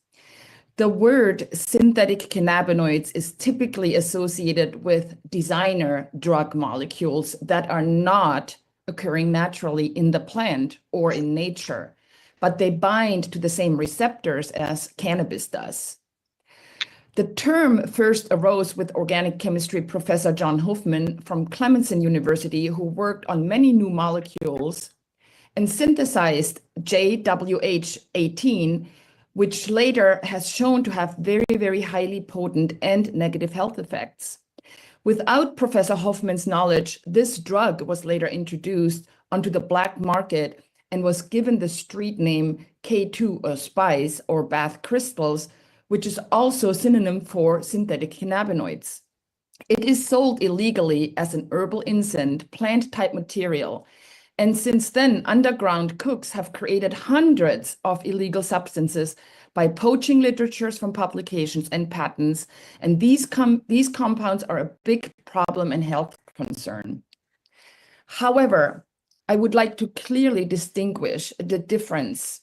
The word synthetic cannabinoids is typically associated with designer drug molecules that are not occurring naturally in the plant or in nature, but they bind to the same receptors as cannabis does. The term first arose with organic chemistry professor John Hoffman from Clemson University, who worked on many new molecules and synthesized JWH18, which later has shown to have very, very highly potent and negative health effects. Without Professor Hoffman's knowledge, this drug was later introduced onto the black market and was given the street name K2 or spice or bath crystals, which is also a synonym for synthetic cannabinoids. It is sold illegally as an herbal incense, plant-type material. And since then, underground cooks have created hundreds of illegal substances by poaching literatures from publications and patents. And these compounds are a big problem and health concern. However, I would like to clearly distinguish the difference.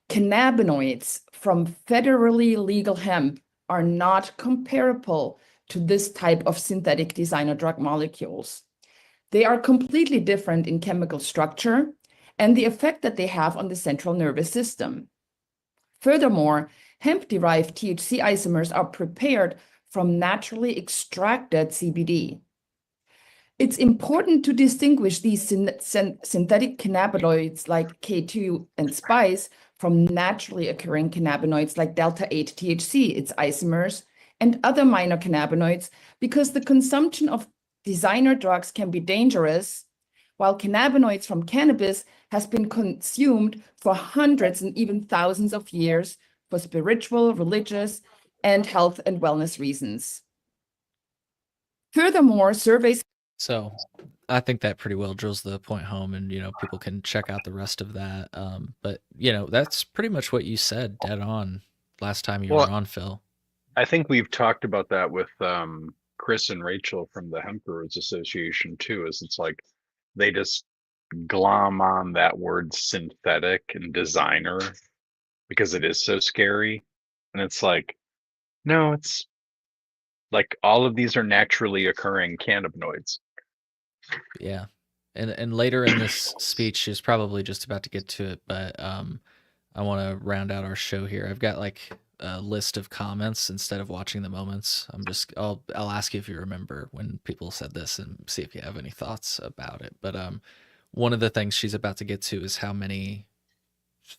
Cannabinoids from federally legal hemp are not comparable to this type of synthetic designer drug molecules. They are completely different in chemical structure and the effect that they have on the central nervous system. Furthermore, hemp-derived THC isomers are prepared from naturally extracted CBD. It's important to distinguish these synthetic cannabinoids like K2 and spice from naturally occurring cannabinoids like delta-8 THC, its isomers, and other minor cannabinoids, because the consumption of designer drugs can be dangerous, while cannabinoids from cannabis has been consumed for hundreds and even thousands of years for spiritual, religious, and health and wellness reasons. Furthermore, surveys. So I think that pretty well drills the point home, and people can check out the rest of that. But that's pretty much what you said, dead on, last time you were on, Phil. I think we've talked about that with Chris and Rachel from the Hemp Brewers Association too. Is it's like they just glom on that word synthetic and designer because it is so scary, and it's like, no, it's like all of these are naturally occurring cannabinoids. Yeah. And later in this speech, she's probably just about to get to it, but I want to round out our show here. I've got like a list of comments instead of watching the moments. I'll ask you if you remember when people said this and see if you have any thoughts about it. But one of the things she's about to get to is how many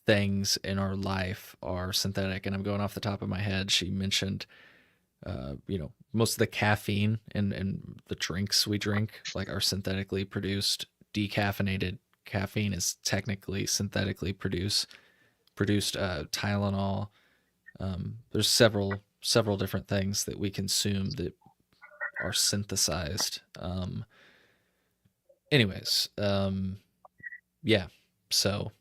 things in our life are synthetic. And I'm going off the top of my head. She mentioned most of the caffeine in the drinks we drink like are synthetically produced. Decaffeinated caffeine is technically synthetically produced. Tylenol. There's several different things that we consume that are synthesized. anyways, yeah, so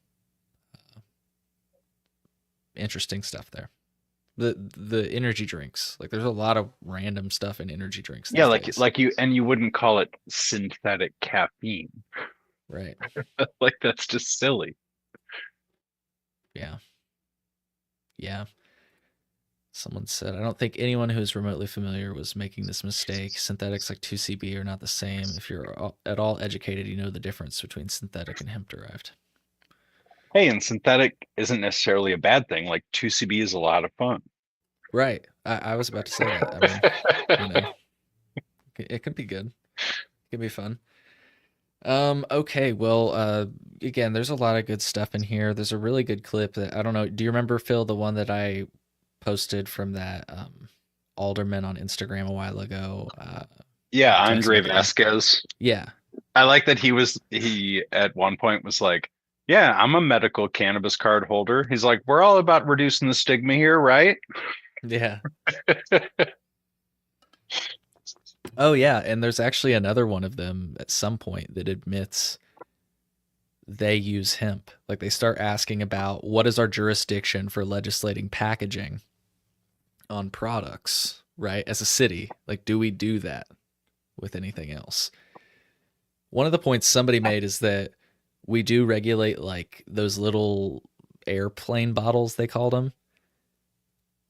interesting stuff there. The energy drinks, like there's a lot of random stuff in energy drinks Yeah, these days. like you wouldn't call it synthetic caffeine. Right. Like that's just silly. Yeah. Yeah. Someone said, I don't think anyone who is remotely familiar was making this mistake. Synthetics like 2CB are not the same. If you're at all educated, you know the difference between synthetic and hemp-derived. Hey, and synthetic isn't necessarily a bad thing. Like 2CB is a lot of fun. Right. I was about to say that. I mean, you know, it can be good. It can be fun. Okay, well, again, there's a lot of good stuff in here. There's a really good clip that I don't know. Do you remember, Phil, the one that I posted from that alderman on Instagram a while ago? Yeah, Jackson Andre McLean. Vasquez. Yeah. I like that he at one point was like, yeah, I'm a medical cannabis card holder. He's like, we're all about reducing the stigma here, right? Yeah. Oh yeah, and there's actually another one of them at some point that admits they use hemp. Like they start asking about what is our jurisdiction for legislating packaging on products, right? As a city, like do we do that with anything else? One of the points somebody made is that we do regulate like those little airplane bottles they called them.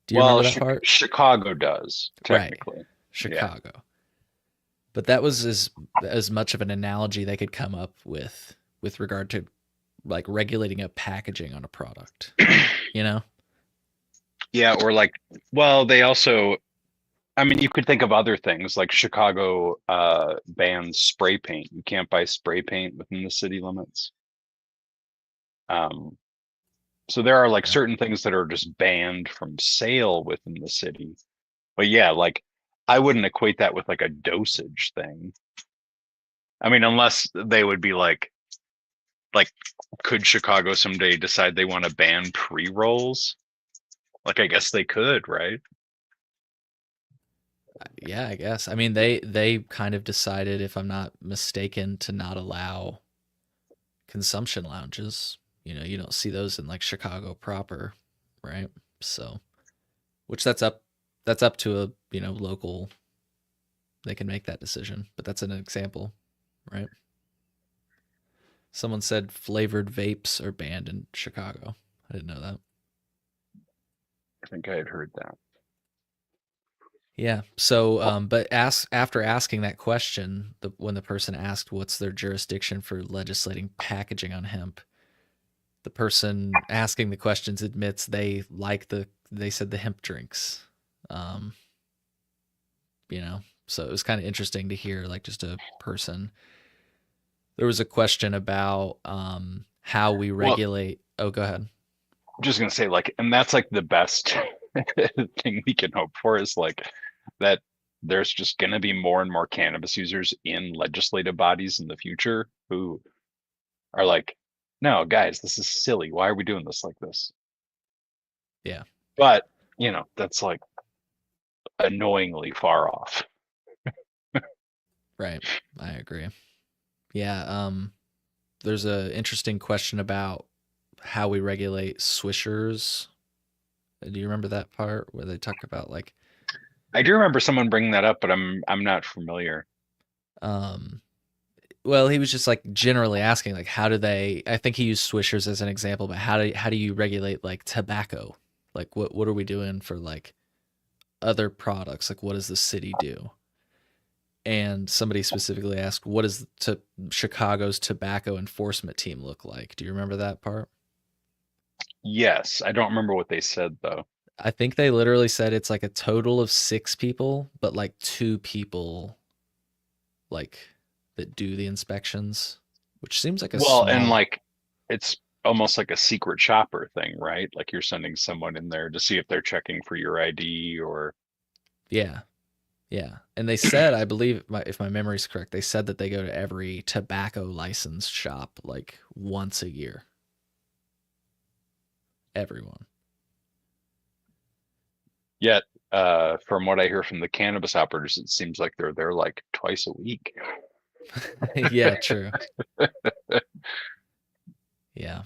Do you remember that part? Chicago does, technically. Right. Chicago. Yeah. But that was as much of an analogy they could come up with regard to like regulating a packaging on a product, you know? Yeah, or like, well, they also, I mean, you could think of other things like Chicago bans spray paint. You can't buy spray paint within the city limits. So there are like certain things that are just banned from sale within the city. But yeah, like I wouldn't equate that with like a dosage thing. I mean, unless they would be like, could Chicago someday decide they want to ban pre-rolls? Like, I guess they could, right? Yeah, I guess. I mean, they kind of decided, if I'm not mistaken, to not allow consumption lounges. You know, you don't see those in like Chicago proper, right? So, which that's up to a, you know, local, they can make that decision, but that's an example, right? Someone said flavored vapes are banned in Chicago. I didn't know that. I think I had heard that. Yeah. So, but after asking that question, when the person asked what's their jurisdiction for legislating packaging on hemp, the person asking the questions admits they said the hemp drinks. You know, so it was kind of interesting to hear like just a person. There was a question about how we regulate. Oh, go ahead. I'm just gonna say, like, and that's like the best thing we can hope for is like that there's just gonna be more and more cannabis users in legislative bodies in the future who are like, no, guys, this is silly. Why are we doing this like this? Yeah. But, you know, that's like annoyingly far off. Right. I agree. Yeah. There's a interesting question about how we regulate swishers. Do you remember that part where they talk about like? I do remember someone bringing that up, but I'm not familiar. Well, he was just like generally asking like, how do they? I think he used swishers as an example, but how do you regulate like tobacco? Like what are we doing for like other products? Like what does the city do? And somebody specifically asked, what does Chicago's tobacco enforcement team look like? Do you remember that part? Yes, I don't remember what they said though. I think they literally said it's like a total of 6 people, but like 2 people like that do the inspections, which seems like a small... and like it's almost like a secret shopper thing, right? Like you're sending someone in there to see if they're checking for your ID or... Yeah. Yeah. And they said, I believe, if my memory's correct, they said that they go to every tobacco license shop like once a year. Everyone. Yet, from what I hear from the cannabis operators, it seems like they're there like twice a week. Yeah, true. Yeah.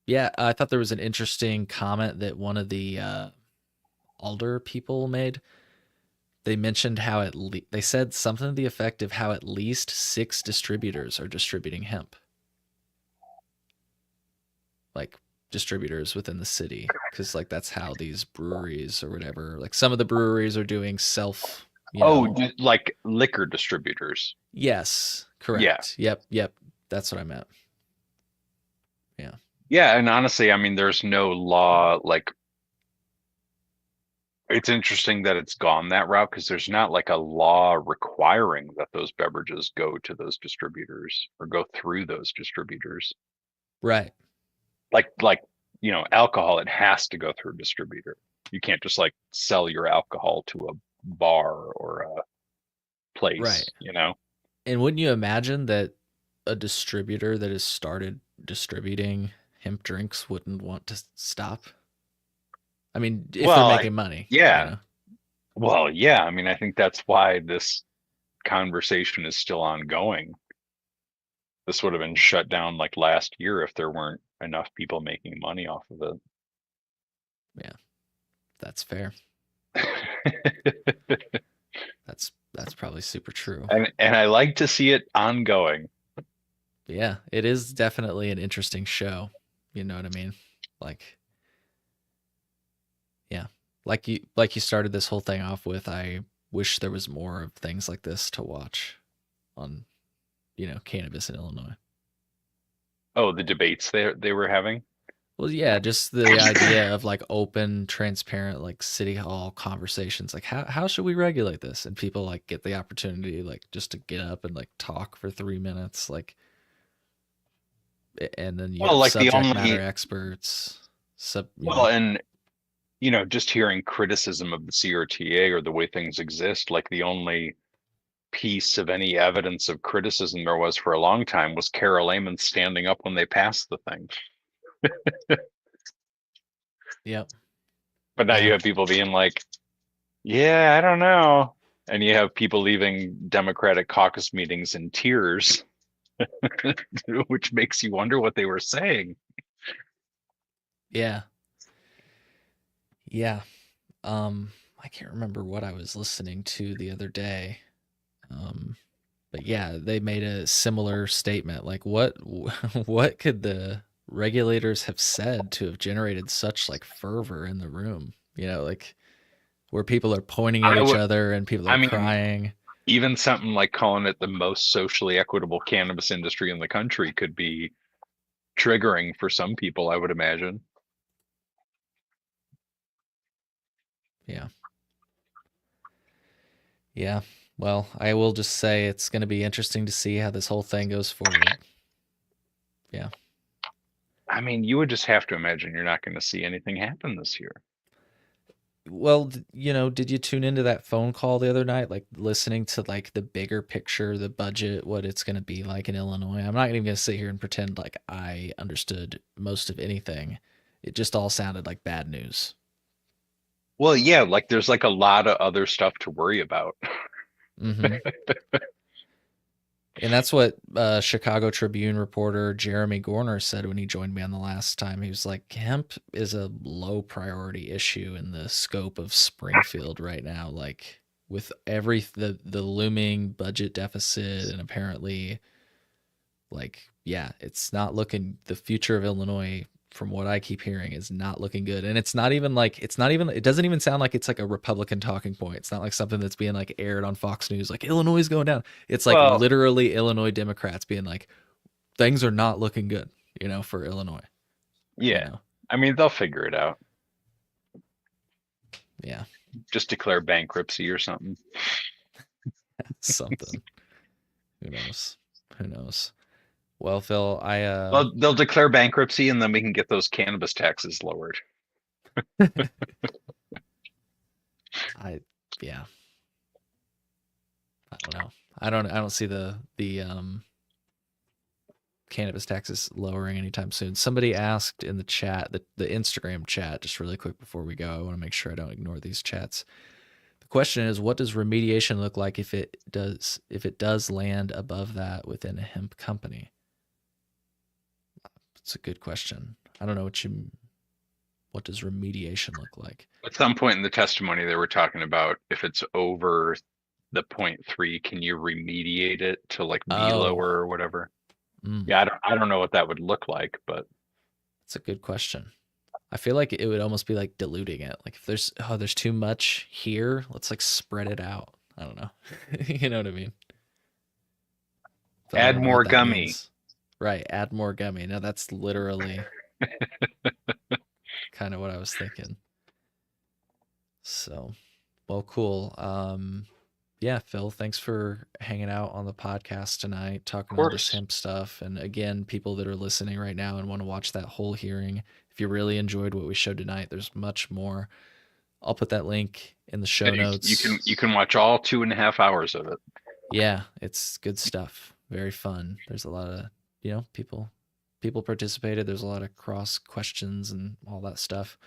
Yeah, I thought there was an interesting comment that one of the Alder people made. They mentioned how they said something to the effect of how at least 6 distributors are distributing hemp. Like distributors within the city, because like that's how these breweries or whatever, like some of the breweries are doing self, like liquor distributors. Yes, correct. Yeah. Yep. That's what I meant. Yeah. Yeah, and honestly, I mean, there's no law like. It's interesting that it's gone that route because there's not like a law requiring that those beverages go to those distributors or go through those distributors. Right. Like alcohol, it has to go through a distributor. You can't just like sell your alcohol to a bar or a place, right. And wouldn't you imagine that a distributor that has started distributing hemp drinks wouldn't want to stop? I mean, if they're making money. Yeah. Well, yeah. I mean, I think that's why this conversation is still ongoing. This would have been shut down like last year if there weren't enough people making money off of it. Yeah, that's fair. That's probably super true. And I like to see it ongoing. Yeah, it is definitely an interesting show. You know what I mean? Like, yeah, like you started this whole thing off with. I wish there was more of things like this to watch on, cannabis in Illinois. Oh, the debates they were having? Well, yeah, just the idea of like open, transparent, like city hall conversations. Like how should we regulate this? And people like get the opportunity like just to get up and like talk for 3 minutes, like, and then you have like subject the only matter experts. And just hearing criticism of the CRTA or the way things exist, like the only piece of any evidence of criticism there was for a long time was Carol Layman standing up when they passed the thing. Yep. But now you have people being like, yeah, I don't know. And you have people leaving Democratic caucus meetings in tears, which makes you wonder what they were saying. Yeah. Yeah. I can't remember what I was listening to the other day. But yeah, they made a similar statement. Like what could the regulators have said to have generated such like fervor in the room? Like where people are pointing at each other and people are crying. Even something like calling it the most socially equitable cannabis industry in the country could be triggering for some people, I would imagine. Yeah. Yeah. Well, I will just say it's going to be interesting to see how this whole thing goes forward. Yeah. I mean, you would just have to imagine you're not going to see anything happen this year. Well, did you tune into that phone call the other night, like listening to like the bigger picture, the budget, what it's going to be like in Illinois? I'm not even going to sit here and pretend like I understood most of anything. It just all sounded like bad news. Well, yeah, like there's like a lot of other stuff to worry about. Mm-hmm. And that's what Chicago Tribune reporter Jeremy Gorner said when he joined me on the last time. He was like, hemp is a low priority issue in the scope of Springfield right now. Like with the looming budget deficit and apparently like, yeah, it's not looking, the future of Illinois from what I keep hearing is not looking good. And it doesn't even sound like it's like a Republican talking point. It's not like something that's being like aired on Fox News, like Illinois is going down. It's like literally Illinois Democrats being like, things are not looking good, for Illinois. Yeah. I mean, they'll figure it out. Yeah. Just declare bankruptcy or something. Something. Who knows? Well, Phil, they'll declare bankruptcy and then we can get those cannabis taxes lowered. I don't know. I don't see the cannabis taxes lowering anytime soon. Somebody asked in the chat, the Instagram chat, just really quick before we go, I want to make sure I don't ignore these chats. The question is, what does remediation look like if it does land above that within a hemp company? It's a good question. I don't know what does remediation look like? At some point in the testimony, they were talking about if it's over the 0.3, can you remediate it to like be lower or whatever? Yeah, I don't know what that would look like, but it's a good question. I feel like it would almost be like diluting it. Like if there's too much here, let's like spread it out. I don't know. You know what I mean? But I add don't know more what that gummy. means. Right, add more gummy. Now that's literally kind of what I was thinking. So, well, cool. Yeah, Phil, thanks for hanging out on the podcast tonight, talking all this hemp stuff. And again, people that are listening right now and want to watch that whole hearing, if you really enjoyed what we showed tonight, there's much more. I'll put that link in the show notes. You can watch all 2.5 hours of it. Yeah, it's good stuff. Very fun. There's a lot of, people participated. There's a lot of cross questions and all that stuff.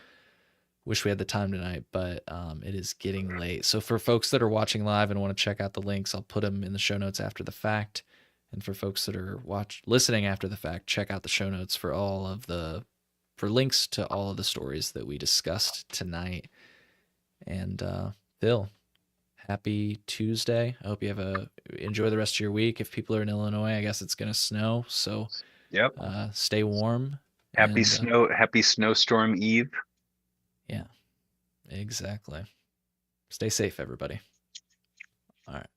Wish we had the time tonight, but it is getting late. So for folks that are watching live and want to check out the links, I'll put them in the show notes after the fact. And for folks that are listening after the fact, check out the show notes for links to all of the stories that we discussed tonight. And Phil, happy Tuesday. I hope you enjoy the rest of your week. If people are in Illinois, I guess it's going to snow. So yep. Stay warm. Happy snowstorm eve. Yeah, exactly. Stay safe, everybody. All right.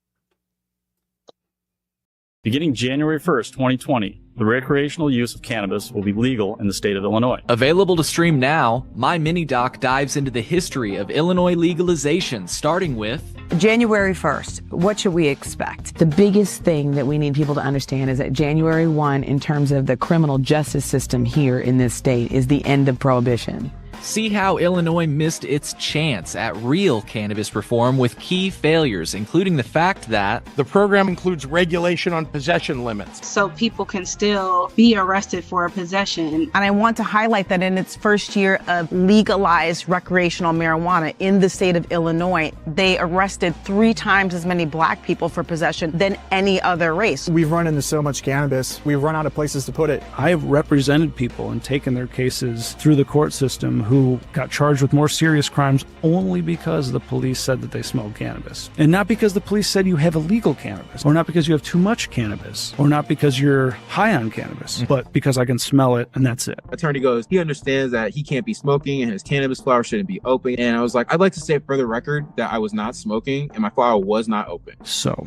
Beginning January 1st, 2020, the recreational use of cannabis will be legal in the state of Illinois. Available to stream now, my mini doc dives into the history of Illinois legalization, starting with January 1st. What should we expect? The biggest thing that we need people to understand is that January 1, in terms of the criminal justice system here in this state, is the end of prohibition. See how Illinois missed its chance at real cannabis reform with key failures, including the fact that the program includes regulation on possession limits. So people can still be arrested for a possession. And I want to highlight that in its first year of legalized recreational marijuana in the state of Illinois, they arrested 3 times as many black people for possession than any other race. We've run into so much cannabis, we've run out of places to put it. I have represented people and taken their cases through the court system who got charged with more serious crimes only because the police said that they smoked cannabis. And not because the police said you have illegal cannabis, or not because you have too much cannabis, or not because you're high on cannabis, but because I can smell it and that's it. Attorney goes, he understands that he can't be smoking and his cannabis flower shouldn't be open. And I was like, I'd like to say for the record that I was not smoking and my flower was not open. So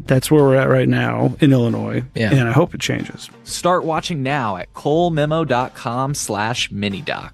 that's where we're at right now in Illinois, and I hope it changes. Start watching now at colememo.com/minidoc.